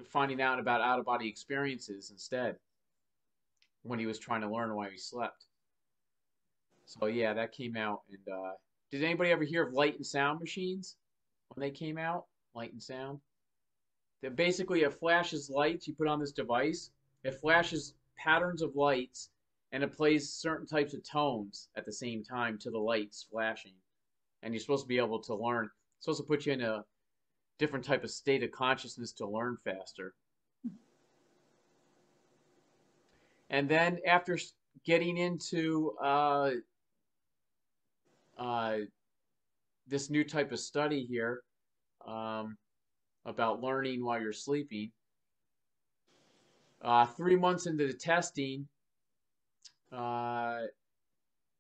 Speaker 1: finding out about out of body experiences instead when he was trying to learn why he slept. So yeah, that came out. And did anybody ever hear of light and sound machines when they came out? Light and sound. That basically it flashes lights. You put on this device. It flashes patterns of lights, and it plays certain types of tones at the same time to the lights flashing. And you're supposed to be able to learn. It's supposed to put you in a different type of state of consciousness to learn faster. And then after getting into this new type of study here about learning while you're sleeping, 3 months into the testing,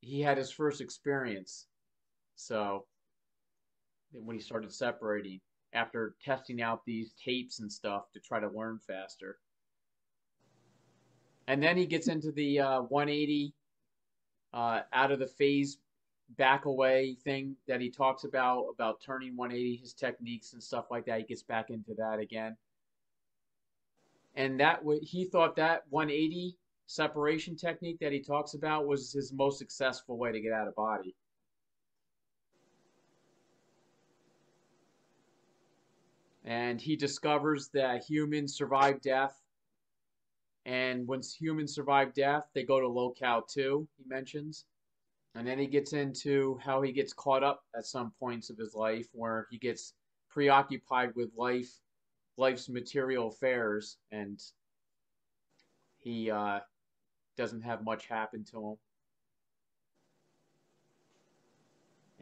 Speaker 1: he had his first experience. So when he started separating, after testing out these tapes and stuff to try to learn faster. And then he gets into the 180 out of the phase back away thing that he talks about turning 180, his techniques and stuff like that. He gets back into that again. And he thought that 180 separation technique that he talks about was his most successful way to get out of body. And he discovers that humans survive death. And once humans survive death, they go to locale 2, he mentions. And then he gets into how he gets caught up at some points of his life where he gets preoccupied with life's material affairs, and he doesn't have much happen to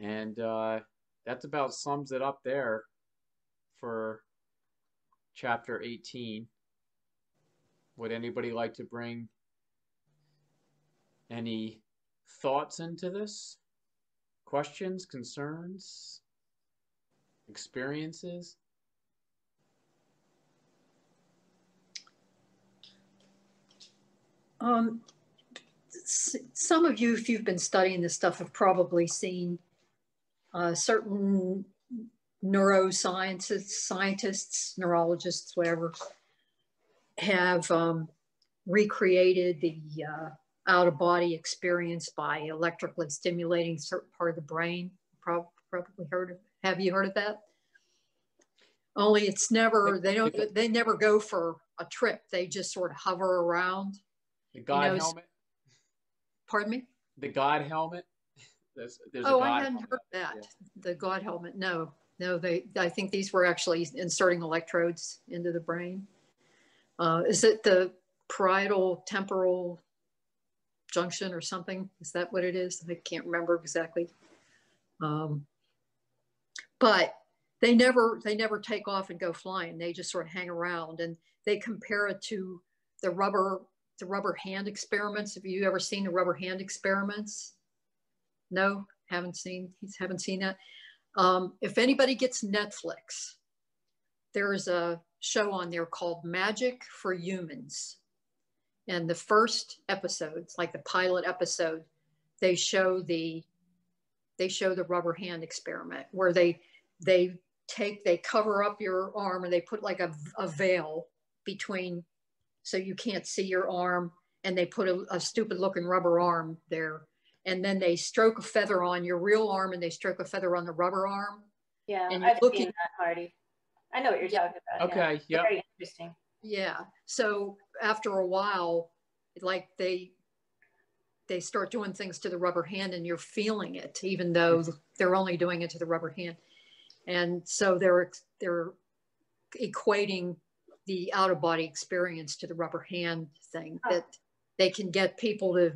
Speaker 1: him. And that's about sums it up there for chapter 18. Would anybody like to bring any thoughts into this? Questions, concerns, experiences?
Speaker 6: Some of you, if you've been studying this stuff, have probably seen certain scientists, neurologists, whatever, have recreated the out-of-body experience by electrically stimulating a certain part of the brain. Probably heard of. Have you heard of that? Only it's never, they never go for a trip. They just sort of hover around.
Speaker 1: The God helmet?
Speaker 6: Pardon me?
Speaker 1: The God helmet? There's
Speaker 6: I hadn't heard that. Yeah. The God helmet. No, I think these were actually inserting electrodes into the brain. Is it the parietal temporal junction or something? Is that what it is? I can't remember exactly. But they never take off and go flying. They just sort of hang around, and they compare it to the rubber hand experiments. Have you ever seen the rubber hand experiments? No, haven't seen that. If anybody gets Netflix, there's a show on there called Magic for Humans. And the first episodes, like the pilot episode, they show the rubber hand experiment where they cover up your arm, and they put like a veil between so you can't see your arm, and they put a stupid looking rubber arm there. And then they stroke a feather on your real arm, and they stroke a feather on the rubber arm.
Speaker 2: Yeah, I've seen that, Hardy. I know what you're talking about.
Speaker 1: Okay, yeah.
Speaker 2: Very interesting.
Speaker 6: Yeah. So after a while, like they start doing things to the rubber hand, and you're feeling it, even though they're only doing it to the rubber hand. And so they're equating the out-of-body experience to the rubber hand thing, that they can get people to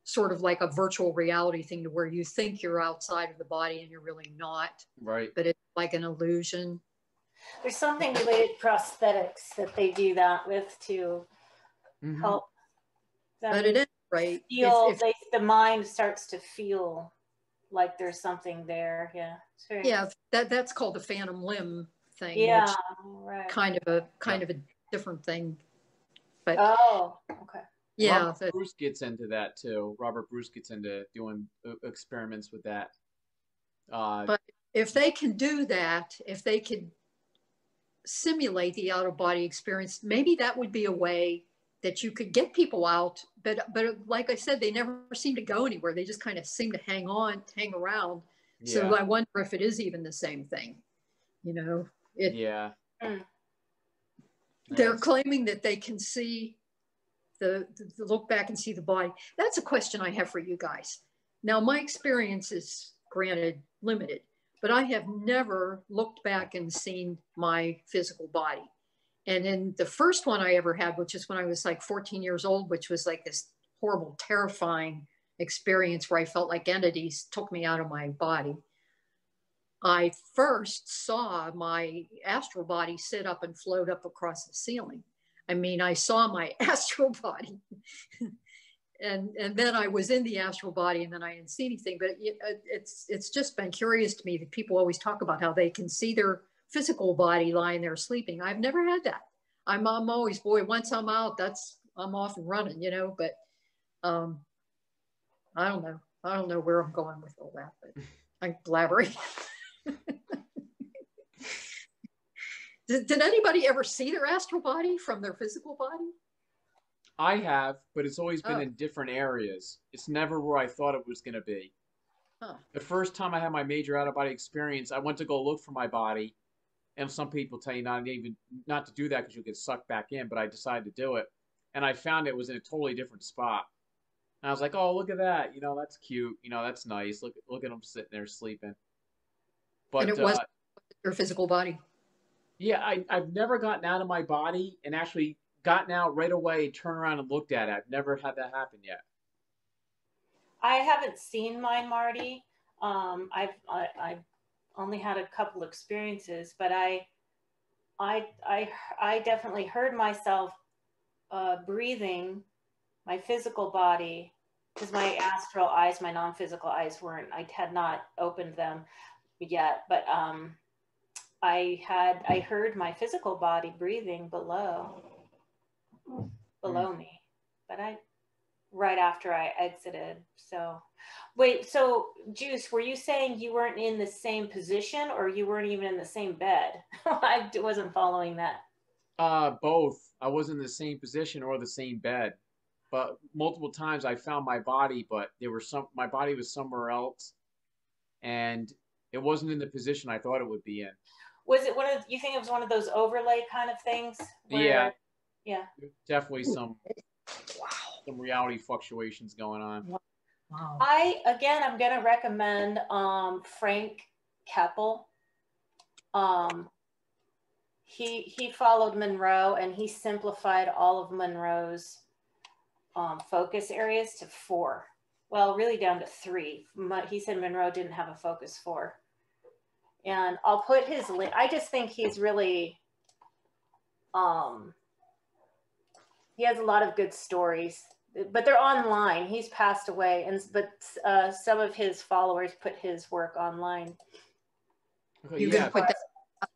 Speaker 6: sort of like a virtual reality thing to where you think you're outside of the body and you're really not.
Speaker 1: Right.
Speaker 6: But it's like an illusion.
Speaker 2: There's something related to prosthetics that they do that with to help them.
Speaker 6: But it is right.
Speaker 2: The mind starts to feel like there's something there. Yeah.
Speaker 6: Yeah, that's called the phantom limb thing,
Speaker 2: Yeah,
Speaker 6: which
Speaker 2: right.
Speaker 6: kind of a different thing. But
Speaker 2: Oh, okay.
Speaker 6: yeah,
Speaker 1: Robert Bruce gets into that too. Robert Bruce gets into doing experiments with that.
Speaker 6: but if they can do that, if they could simulate the out of body experience, maybe that would be a way that you could get people out. But like I said, they never seem to go anywhere. They just kind of seem to hang around.
Speaker 1: Yeah.
Speaker 6: So I wonder if it is even the same thing. You know,
Speaker 1: Yeah.
Speaker 6: They're claiming that they can see the look back and see the body. That's a question I have for you guys. Now, my experience is granted limited, but I have never looked back and seen my physical body. And then the first one I ever had, which is when I was like 14 years old, which was like this horrible, terrifying experience where I felt like entities took me out of my body. I first saw my astral body sit up and float up across the ceiling. I mean, I saw my astral body. and then I was in the astral body, and then I didn't see anything. But it's just been curious to me that people always talk about how they can see their physical body lying there sleeping. I've never had that. I'm always, boy, once I'm out, I'm off and running, you know. But I don't know. I don't know where I'm going with all that, but I'm blabbering. Did anybody ever see their astral body from their physical body?
Speaker 1: I have, but it's always been in different areas. It's never where I thought it was going to be.
Speaker 6: Huh.
Speaker 1: The first time I had my major out-of-body experience, I went to go look for my body, and some people tell you not to do that because you'll get sucked back in, but I decided to do it, and I found it was in a totally different spot. And I was like, oh, look at that. You know, that's cute. You know, that's nice. Look at them sitting there sleeping. But
Speaker 6: and it wasn't your physical body.
Speaker 1: Yeah, I've never gotten out of my body and actually gotten out right away, turned around and looked at it. I've never had that happen yet.
Speaker 2: I haven't seen mine, Marty. I've only had a couple experiences, but I definitely heard myself breathing my physical body, because my astral eyes, my non-physical eyes I had not opened them yet, but I heard my physical body breathing below me, but right after I exited. So wait, so Juice, were you saying you weren't in the same position, or you weren't even in the same bed? I wasn't following that.
Speaker 1: Both. I wasn't in the same position or the same bed, but multiple times I found my body, but my body was somewhere else, and it wasn't in the position I thought it would be in.
Speaker 2: Was it you think it was one of those overlay kind of things?
Speaker 1: Yeah.
Speaker 2: Yeah.
Speaker 1: Definitely some reality fluctuations going on.
Speaker 2: Wow. I'm going to recommend Frank Keppel. He followed Monroe, and he simplified all of Monroe's focus areas to 4. Well, really down to 3. He said Monroe didn't have a focus 4. And I'll put his link. I just think he's really, he has a lot of good stories, but they're online. He's passed away, but some of his followers put his work online.
Speaker 1: Okay,
Speaker 6: You're going to put that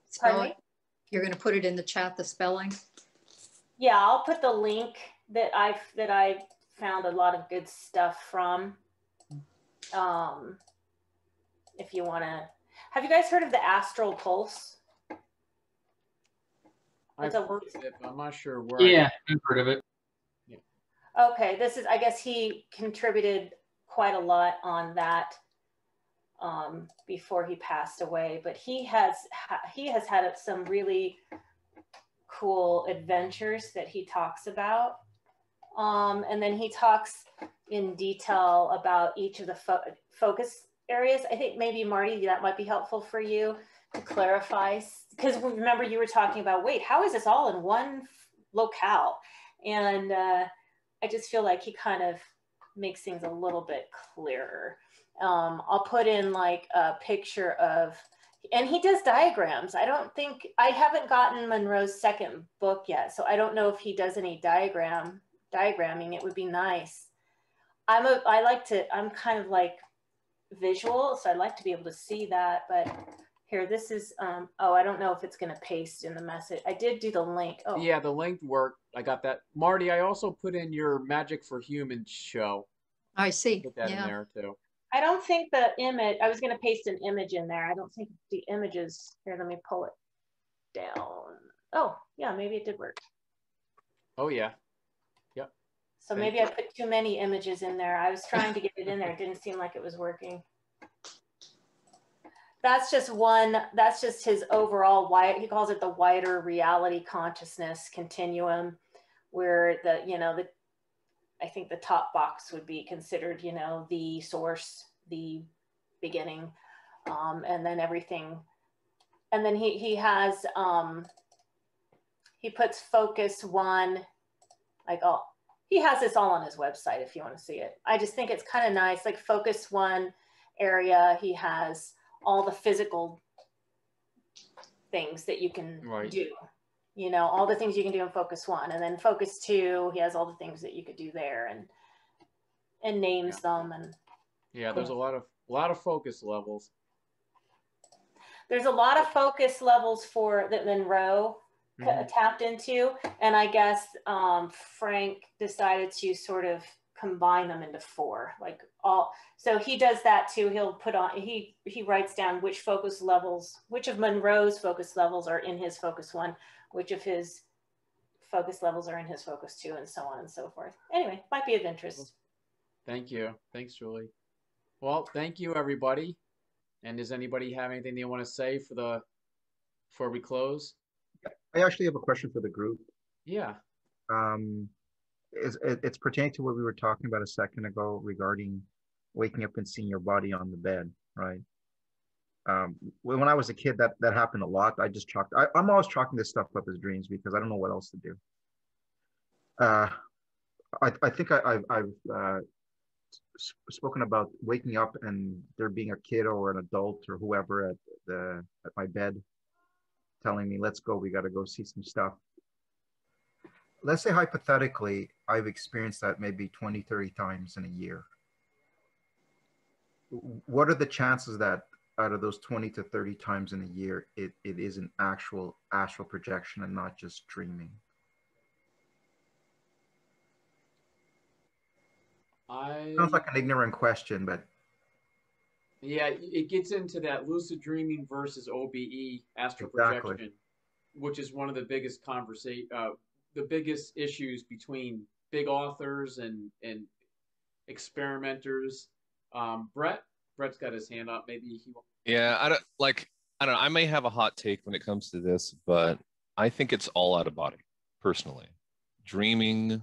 Speaker 2: spelling?
Speaker 6: You're going to put it in the chat, the spelling?
Speaker 2: Yeah, I'll put the link that I found a lot of good stuff from. If you want to. Have you guys heard of the Astral Pulse?
Speaker 1: I've heard of it, but I'm not sure where.
Speaker 3: Yeah, I've heard of it.
Speaker 2: Yeah. Okay, I guess he contributed quite a lot on that before he passed away, but he has had some really cool adventures that he talks about. And then he talks in detail about each of the focus areas. I think maybe, Marty, that might be helpful for you to clarify, because remember you were talking about, wait, how is this all in one locale? And I just feel like he kind of makes things a little bit clearer. I'll put in like a picture of, and he does diagrams. I haven't gotten Monroe's second book yet, so I don't know if he does any diagramming. It would be nice. I'm kind of like visual, so I'd like to be able to see that, but Here, this is, oh, I don't know if it's going to paste in the message. I did do the link. Oh,
Speaker 1: Yeah, the link worked. I got that. Marty, I also put in your Magic for Humans show.
Speaker 6: I see.
Speaker 1: Put that in
Speaker 6: Yeah.
Speaker 1: there too.
Speaker 2: I don't think the image, I was going to paste an image in there. I don't think the images, here, let me pull it down. Oh, yeah, maybe it did work.
Speaker 1: Oh, yeah. Yep.
Speaker 2: So maybe I put too many images in there. I was trying to get it in there. It didn't seem like it was working. That's just one, that's just his overall wide, he calls it the wider reality consciousness continuum, where the, you know, the, I think the top box would be considered, you know, the source, the beginning, and then everything. And then he has, he puts focus one, like, oh, he has this all on his website if you want to see it. I just think it's kind of nice, like focus one area, he has all the physical things that you can do, you know, all the things you can do in focus one, and then focus two, he has all the things that you could do there, and names them. And
Speaker 1: yeah, there's a lot of focus levels.
Speaker 2: There's a lot of focus levels for that Monroe tapped into, and I guess Frank decided to sort of combine them into four, like all. So he does that too. He'll put on, he writes down which focus levels, which of Monroe's focus levels are in his focus one, which of his focus levels are in his focus two, and so on and so forth. Anyway, might be of interest.
Speaker 1: Thank you. Thanks, Julie. Well, thank you, everybody. And does anybody have anything they want to say before we close?
Speaker 4: I actually have a question for the group.
Speaker 1: Yeah.
Speaker 4: It's pertaining to what we were talking about a second ago regarding waking up and seeing your body on the bed, right? When I was a kid, that happened a lot. I just I'm always chalking this stuff up as dreams because I don't know what else to do. I think I've spoken about waking up and there being a kid or an adult or whoever at my bed telling me, let's go, we got to go see some stuff. Let's say hypothetically, I've experienced that maybe 20, 30 times in a year. What are the chances that out of those 20 to 30 times in a year, it is an actual astral projection and not just dreaming? Sounds like an ignorant question, but
Speaker 1: yeah, it gets into that lucid dreaming versus OBE, astral projection, which is one of the biggest the biggest issues between big authors and experimenters. Brett's got his hand up. Maybe he.
Speaker 5: Yeah, I don't know. I may have a hot take when it comes to this, but I think it's all out of body, personally. Dreaming,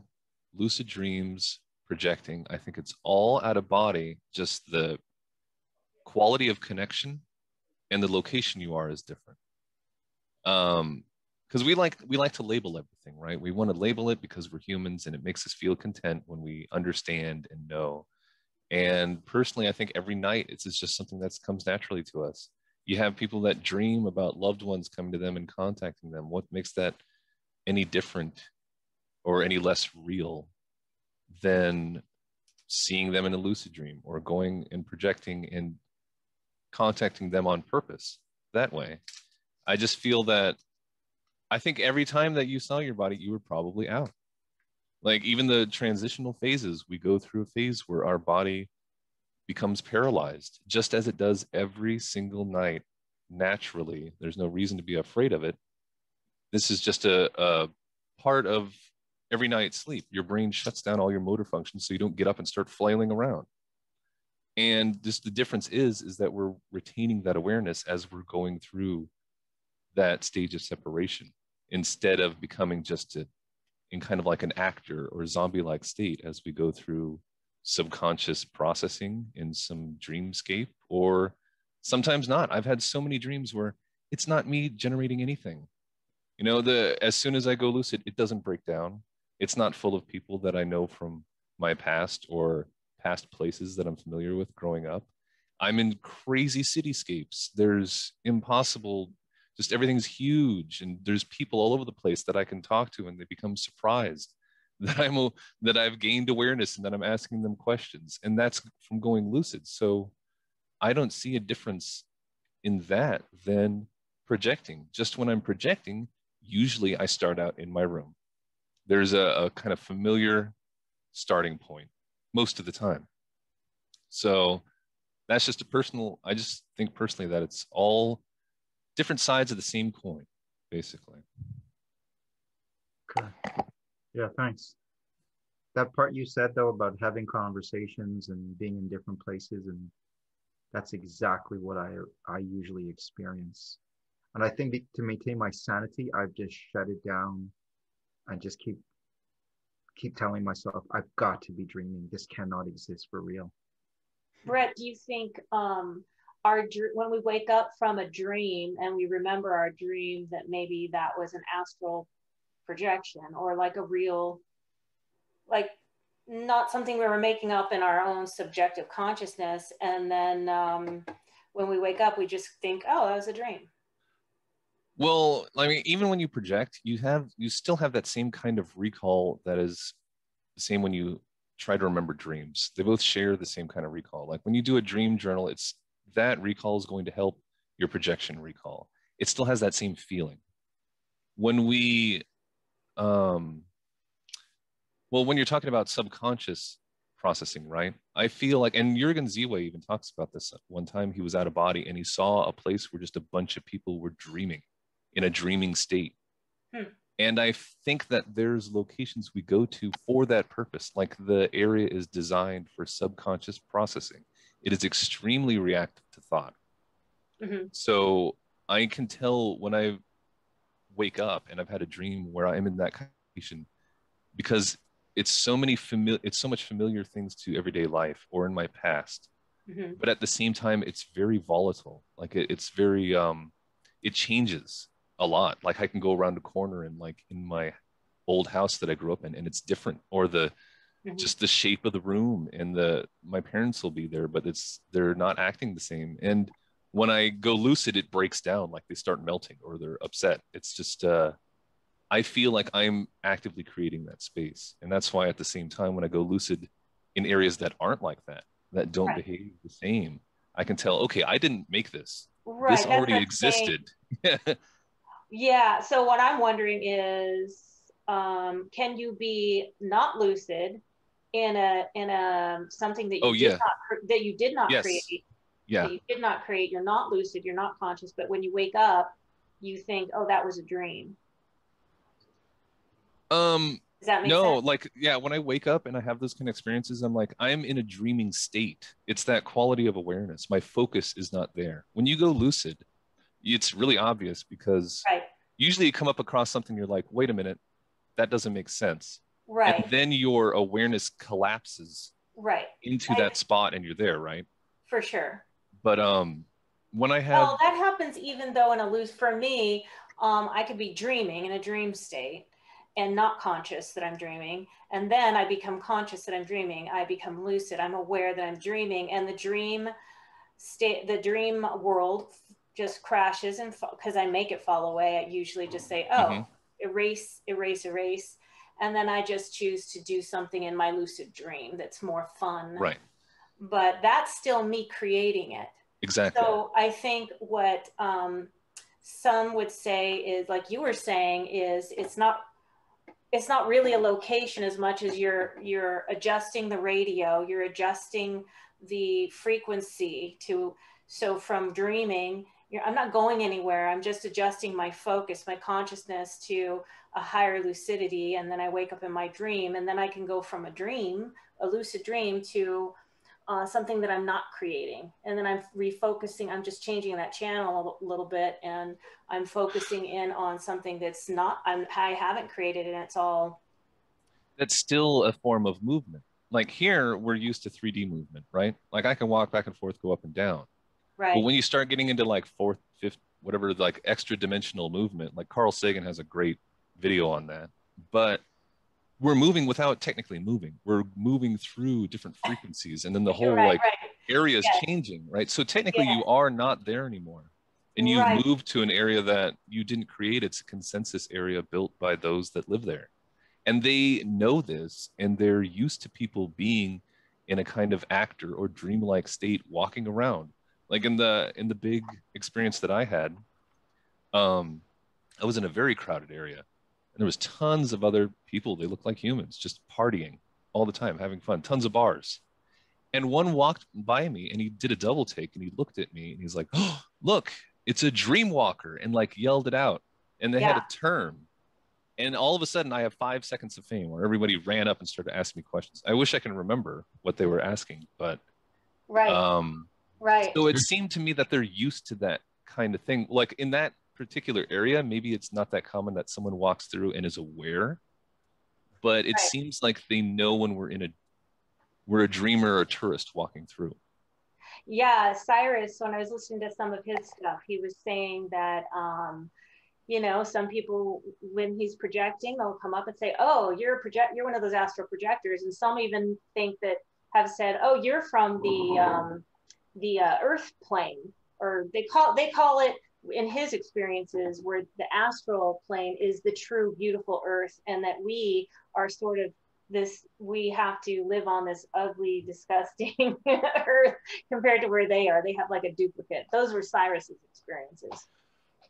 Speaker 5: lucid dreams, projecting, I think it's all out of body. Just the quality of connection and the location you are is different. Because we like to label everything, right? We want to label it because we're humans and it makes us feel content when we understand and know. And personally, I think every night it's just something that comes naturally to us. You have people that dream about loved ones coming to them and contacting them. What makes that any different or any less real than seeing them in a lucid dream or going and projecting and contacting them on purpose that way? I just feel that I think every time that you saw your body, you were probably out. Like even the transitional phases, we go through a phase where our body becomes paralyzed, just as it does every single night naturally. There's no reason to be afraid of it. This is just a part of every night's sleep. Your brain shuts down all your motor functions so you don't get up and start flailing around. And just the difference is that we're retaining that awareness as we're going through that stage of separation, instead of becoming just in kind of like an actor or zombie-like state as we go through subconscious processing in some dreamscape, or sometimes not. I've had so many dreams where it's not me generating anything. You know, as soon as I go lucid, it doesn't break down. It's not full of people that I know from my past or past places that I'm familiar with growing up. I'm in crazy cityscapes. There's impossible, just everything's huge, and there's people all over the place that I can talk to, and they become surprised that I've gained awareness and that I'm asking them questions, and that's from going lucid. So I don't see a difference in that than projecting. Just when I'm projecting, usually I start out in my room. There's a kind of familiar starting point most of the time. So that's just a personal, I just think personally that it's all different sides of the same coin, basically.
Speaker 4: Okay. Yeah, thanks. That part you said though about having conversations and being in different places, and that's exactly what I usually experience. And I think to maintain my sanity, I've just shut it down and just keep telling myself I've got to be dreaming. This cannot exist for real.
Speaker 2: Brett, do you think when we wake up from a dream and we remember our dream, that maybe that was an astral projection, or like a real, like not something we were making up in our own subjective consciousness, and then when we wake up we just think, oh, that was a dream?
Speaker 5: Well, I mean, even when you project, you still have that same kind of recall that is the same when you try to remember dreams. They both share the same kind of recall. Like when you do a dream journal, it's that recall is going to help your projection recall. It still has that same feeling. When we well, when you're talking about subconscious processing, right? I feel like, and Jürgen Ziwe even talks about this one time. He was out of body and he saw a place where just a bunch of people were dreaming in a dreaming state. And I think that there's locations we go to for that purpose. Like the area is designed for subconscious processing. It is extremely reactive to thought. So I can tell when I wake up and I've had a dream where I'm in that kind of location, because it's so much familiar things to everyday life or in my past. But at the same time, it's very volatile. Like it's very it changes a lot. Like I can go around a corner and like in my old house that I grew up in, and it's different, or just the shape of the room, and my parents will be there, but they're not acting the same. And when I go lucid, it breaks down, like they start melting or they're upset. It's just I feel like I'm actively creating that space. And that's why at the same time, when I go lucid in areas that aren't like that don't behave the same, I can tell, okay, I didn't make this. This already existed.
Speaker 2: Yeah. So what I'm wondering is, can you be not lucid in a something that you did not create?
Speaker 5: Yeah.
Speaker 2: That you did not create. You're not lucid. You're not conscious. But when you wake up, you think, oh, that was a dream. Does that make sense?
Speaker 5: Like, yeah, when I wake up and I have those kind of experiences, I'm like, I'm in a dreaming state. It's that quality of awareness. My focus is not there. When you go lucid, it's really obvious, because usually you come up across something, you're like, wait a minute, that doesn't make sense. And then your awareness collapses into that spot and you're there, right?
Speaker 2: For sure.
Speaker 5: But when I have...
Speaker 2: Well, that happens even though for me, I could be dreaming in a dream state and not conscious that I'm dreaming. And then I become conscious that I'm dreaming. I become lucid. I'm aware that I'm dreaming. And the dream world just crashes, and because I make it fall away, I usually just say, oh, erase, erase, erase. And then I just choose to do something in my lucid dream that's more fun.
Speaker 5: Right.
Speaker 2: But that's still me creating it.
Speaker 5: Exactly.
Speaker 2: So I think what some would say is, like you were saying, is it's not really a location as much as you're adjusting the radio, you're adjusting the frequency so from dreaming, I'm not going anywhere. I'm just adjusting my focus, my consciousness to a higher lucidity. And then I wake up in my dream, and then I can go from a lucid dream, to something that I'm not creating. And then I'm refocusing. I'm just changing that channel a little bit, and I'm focusing in on something that's not, I haven't created, and it's all.
Speaker 5: That's still a form of movement. Like here, we're used to 3D movement, right? Like I can walk back and forth, go up and down.
Speaker 2: Right.
Speaker 5: But when you start getting into like fourth, fifth, whatever, like extra dimensional movement, like Carl Sagan has a great video on that. But we're moving without technically moving. We're moving through different frequencies, and then the whole area is changing, right? So technically you are not there anymore. And you've moved to an area that you didn't create. It's a consensus area built by those that live there. And they know this, and they're used to people being in a kind of actor or dreamlike state, walking around. Like in the big experience that I had, I was in a very crowded area, and there was tons of other people. They looked like humans, just partying all the time, having fun, tons of bars. And one walked by me, and he did a double take, and he looked at me, and he's like, "Oh, look, it's a dream walker," and like yelled it out. And they had
Speaker 2: Yeah.
Speaker 5: a term. And all of a sudden, I have 5 seconds of fame where everybody ran up and started asking me questions. I wish I can remember what they were asking, but
Speaker 2: Right. Right.
Speaker 5: so it seemed to me that they're used to that kind of thing. Like in that particular area, maybe it's not that common that someone walks through and is aware, but it
Speaker 2: Right.
Speaker 5: seems like they know when we're a dreamer or a tourist walking through.
Speaker 2: Yeah, Cyrus, when I was listening to some of his stuff, he was saying that you know, some people when he's projecting, they'll come up and say, "Oh, you're one of those astral projectors," and some even think that have said, "Oh, you're from the Earth plane," or they call it in his experiences where the astral plane is the true beautiful Earth, and that we are sort of this we have to live on this ugly disgusting earth compared to where they are. They have like a duplicate. Those were Cyrus's experiences.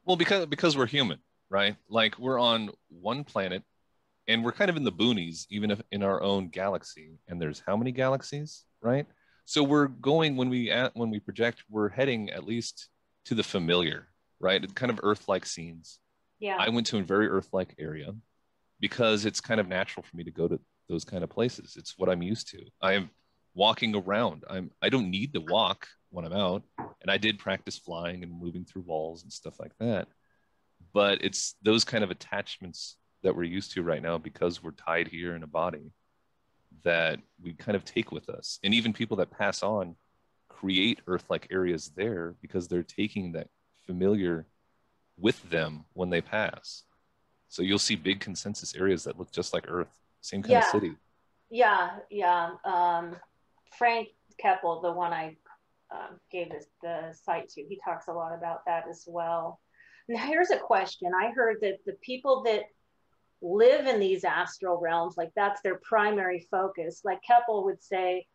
Speaker 5: Well, because we're human, right? Like we're on one planet and we're kind of in the boonies, even if in our own galaxy. And there's how many galaxies, right? So we're going when we project, we're heading at least to the familiar, right? Kind of Earth-like scenes.
Speaker 2: Yeah.
Speaker 5: I went to a very Earth-like area because it's kind of natural for me to go to those kind of places. It's what I'm used to. I am walking around. I don't need to walk when I'm out. And I did practice flying and moving through walls and stuff like that. But it's those kind of attachments that we're used to right now because we're tied here in a body that we kind of take with us. And even people that pass on create Earth-like areas there because they're taking that familiar with them when they pass. So you'll see big consensus areas that look just like Earth, same kind of
Speaker 2: Yeah.
Speaker 5: city.
Speaker 2: Yeah. Frank Keppel, the one I gave the site to, he talks a lot about that as well. Now, here's a question. I heard that the people that live in these astral realms, like that's their primary focus. Like Keppel would say,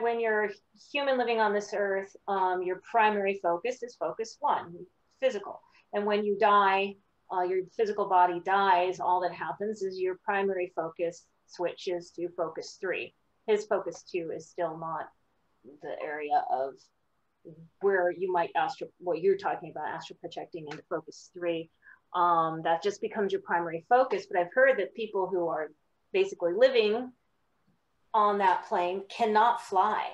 Speaker 2: when you're human living on this earth, your primary focus is focus one, physical. And when you die, your physical body dies, all that happens is your primary focus switches to focus three. His focus two is still not the area of where you might what you're talking about, astral projecting into focus three. That just becomes your primary focus. But I've heard that people who are basically living on that plane cannot fly.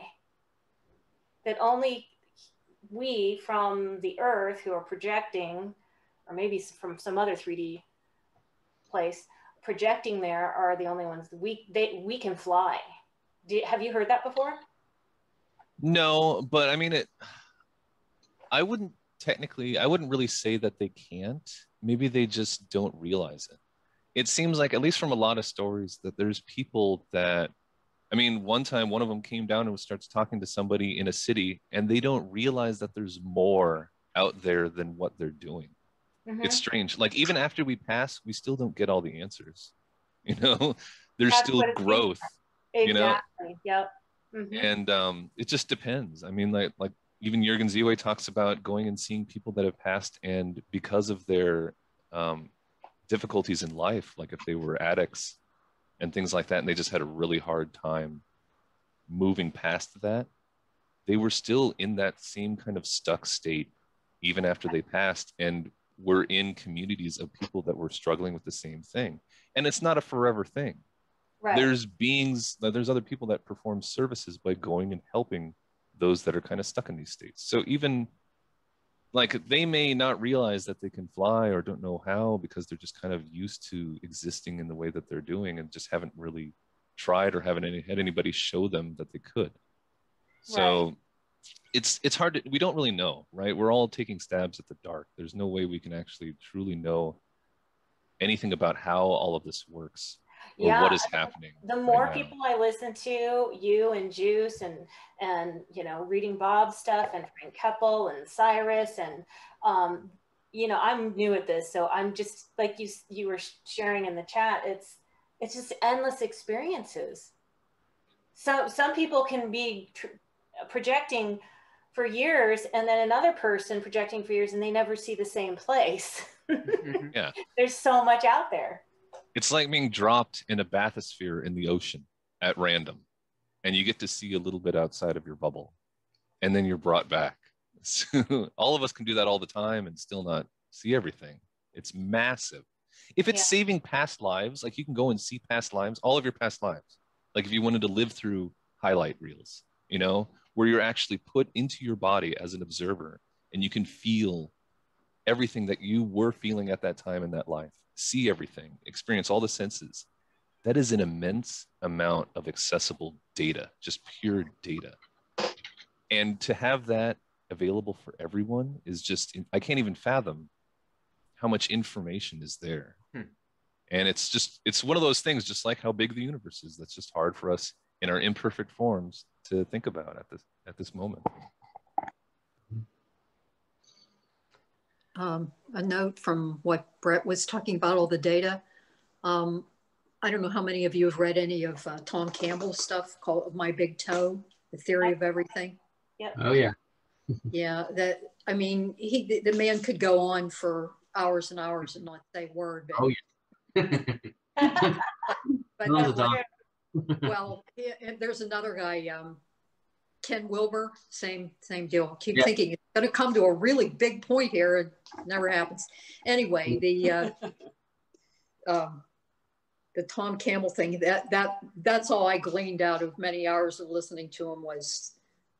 Speaker 2: That only we from the earth who are projecting, or maybe from some other 3D place, projecting there are the only ones we can fly. Have you heard that before?
Speaker 5: No, but I mean I wouldn't I wouldn't really say that they can't. Maybe they just don't realize it. It seems like, at least from a lot of stories, that there's people that, I mean, one time one of them came down and starts talking to somebody in a city, and they don't realize that there's more out there than what they're doing.
Speaker 2: Mm-hmm.
Speaker 5: It's strange. Like even after we pass, we still don't get all the answers. You know, there's
Speaker 2: That's
Speaker 5: still growth.
Speaker 2: Exactly.
Speaker 5: You know,
Speaker 2: Yep. Mm-hmm.
Speaker 5: and it just depends. I mean, like even Jürgen Ziwe talks about going and seeing people that have passed, and because of their difficulties in life, like if they were addicts and things like that, and they just had a really hard time moving past that, they were still in that same kind of stuck state even after they passed, and were in communities of people that were struggling with the same thing. And it's not a forever thing.
Speaker 2: Right.
Speaker 5: There's other people that perform services by going and helping those that are kind of stuck in these states. So even like they may not realize that they can fly or don't know how, because they're just kind of used to existing in the way that they're doing and just haven't really tried or haven't had anybody show them that they could. So
Speaker 2: Right.
Speaker 5: it's hard to, we don't really know, right? We're all taking stabs at the dark. There's no way we can actually truly know anything about how all of this works or what is happening.
Speaker 2: The more
Speaker 5: right
Speaker 2: people I listen to, you and Juice and you know, reading Bob's stuff and Frank Keppel and Cyrus and you know, I'm new at this, so I'm just like you were sharing in the chat. It's just endless experiences. So some people can be projecting for years, and then another person projecting for years, and they never see the same place.
Speaker 5: Yeah.
Speaker 2: There's so much out there.
Speaker 5: It's like being dropped in a bathysphere in the ocean at random, and you get to see a little bit outside of your bubble, and then you're brought back. So all of us can do that all the time and still not see everything. It's massive. If it's saving past lives, like you can go and see past lives, all of your past lives. Like if you wanted to live through highlight reels, you know, where you're actually put into your body as an observer and you can feel everything that you were feeling at that time in that life, see everything, experience all the senses. That is an immense amount of accessible data, just pure data. And to have that available for everyone is just, I can't even fathom how much information is there. And it's one of those things, just like how big the universe is, that's just hard for us in our imperfect forms to think about at this moment.
Speaker 6: A note from what Brett was talking about, all the data. I don't know how many of you have read any of Tom Campbell's stuff called My Big Toe, The Theory of Everything.
Speaker 2: Yep.
Speaker 3: Oh yeah.
Speaker 6: Yeah, that, I mean, the man could go on for hours and hours and not say a word. But,
Speaker 3: Oh yeah.
Speaker 6: well, there's another guy, Ken Wilber, same deal. Keep
Speaker 3: Yeah.
Speaker 6: thinking it's going to come to a really big point here, and it never happens. Anyway, the Tom Campbell thing, that's all I gleaned out of many hours of listening to him, was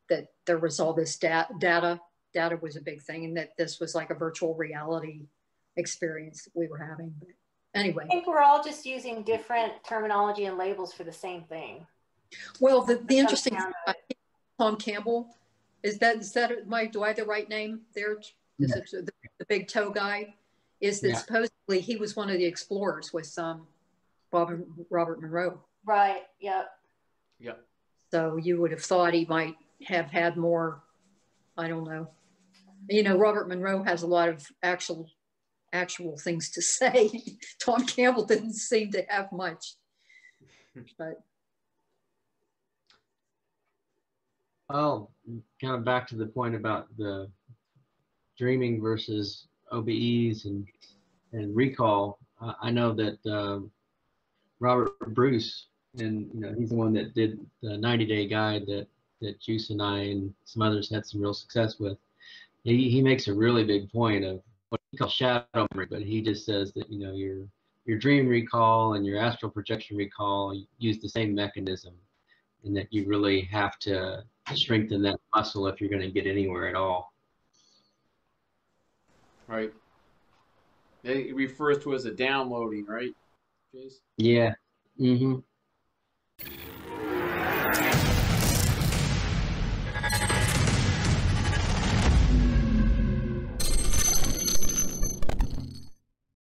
Speaker 6: that there was all this data was a big thing, and that this was like a virtual reality experience that we were having. But anyway,
Speaker 2: I think we're all just using different terminology and labels for the same thing.
Speaker 6: Well, the interesting thing about Tom Campbell is that do I have the right name there? Is it the big toe guy? Is that supposedly he was one of the explorers with Robert Monroe.
Speaker 2: Right. Yep.
Speaker 1: Yep.
Speaker 6: So you would have thought he might have had more. I don't know. You know, Robert Monroe has a lot of actual things to say. Tom Campbell didn't seem to have much. But
Speaker 3: well, kind of back to the point about the dreaming versus OBEs and recall. I know that Robert Bruce, and you know, he's the one that did the 90-day guide that Juice and I and some others had some real success with. He makes a really big point of what he calls shadow memory, but he just says that, you know, your dream recall and your astral projection recall use the same mechanism, and that you really have to strengthen that muscle if you're going to get anywhere at all.
Speaker 1: Right. It refers to as a downloading, right, Jace?
Speaker 3: Yeah. Mm-hmm.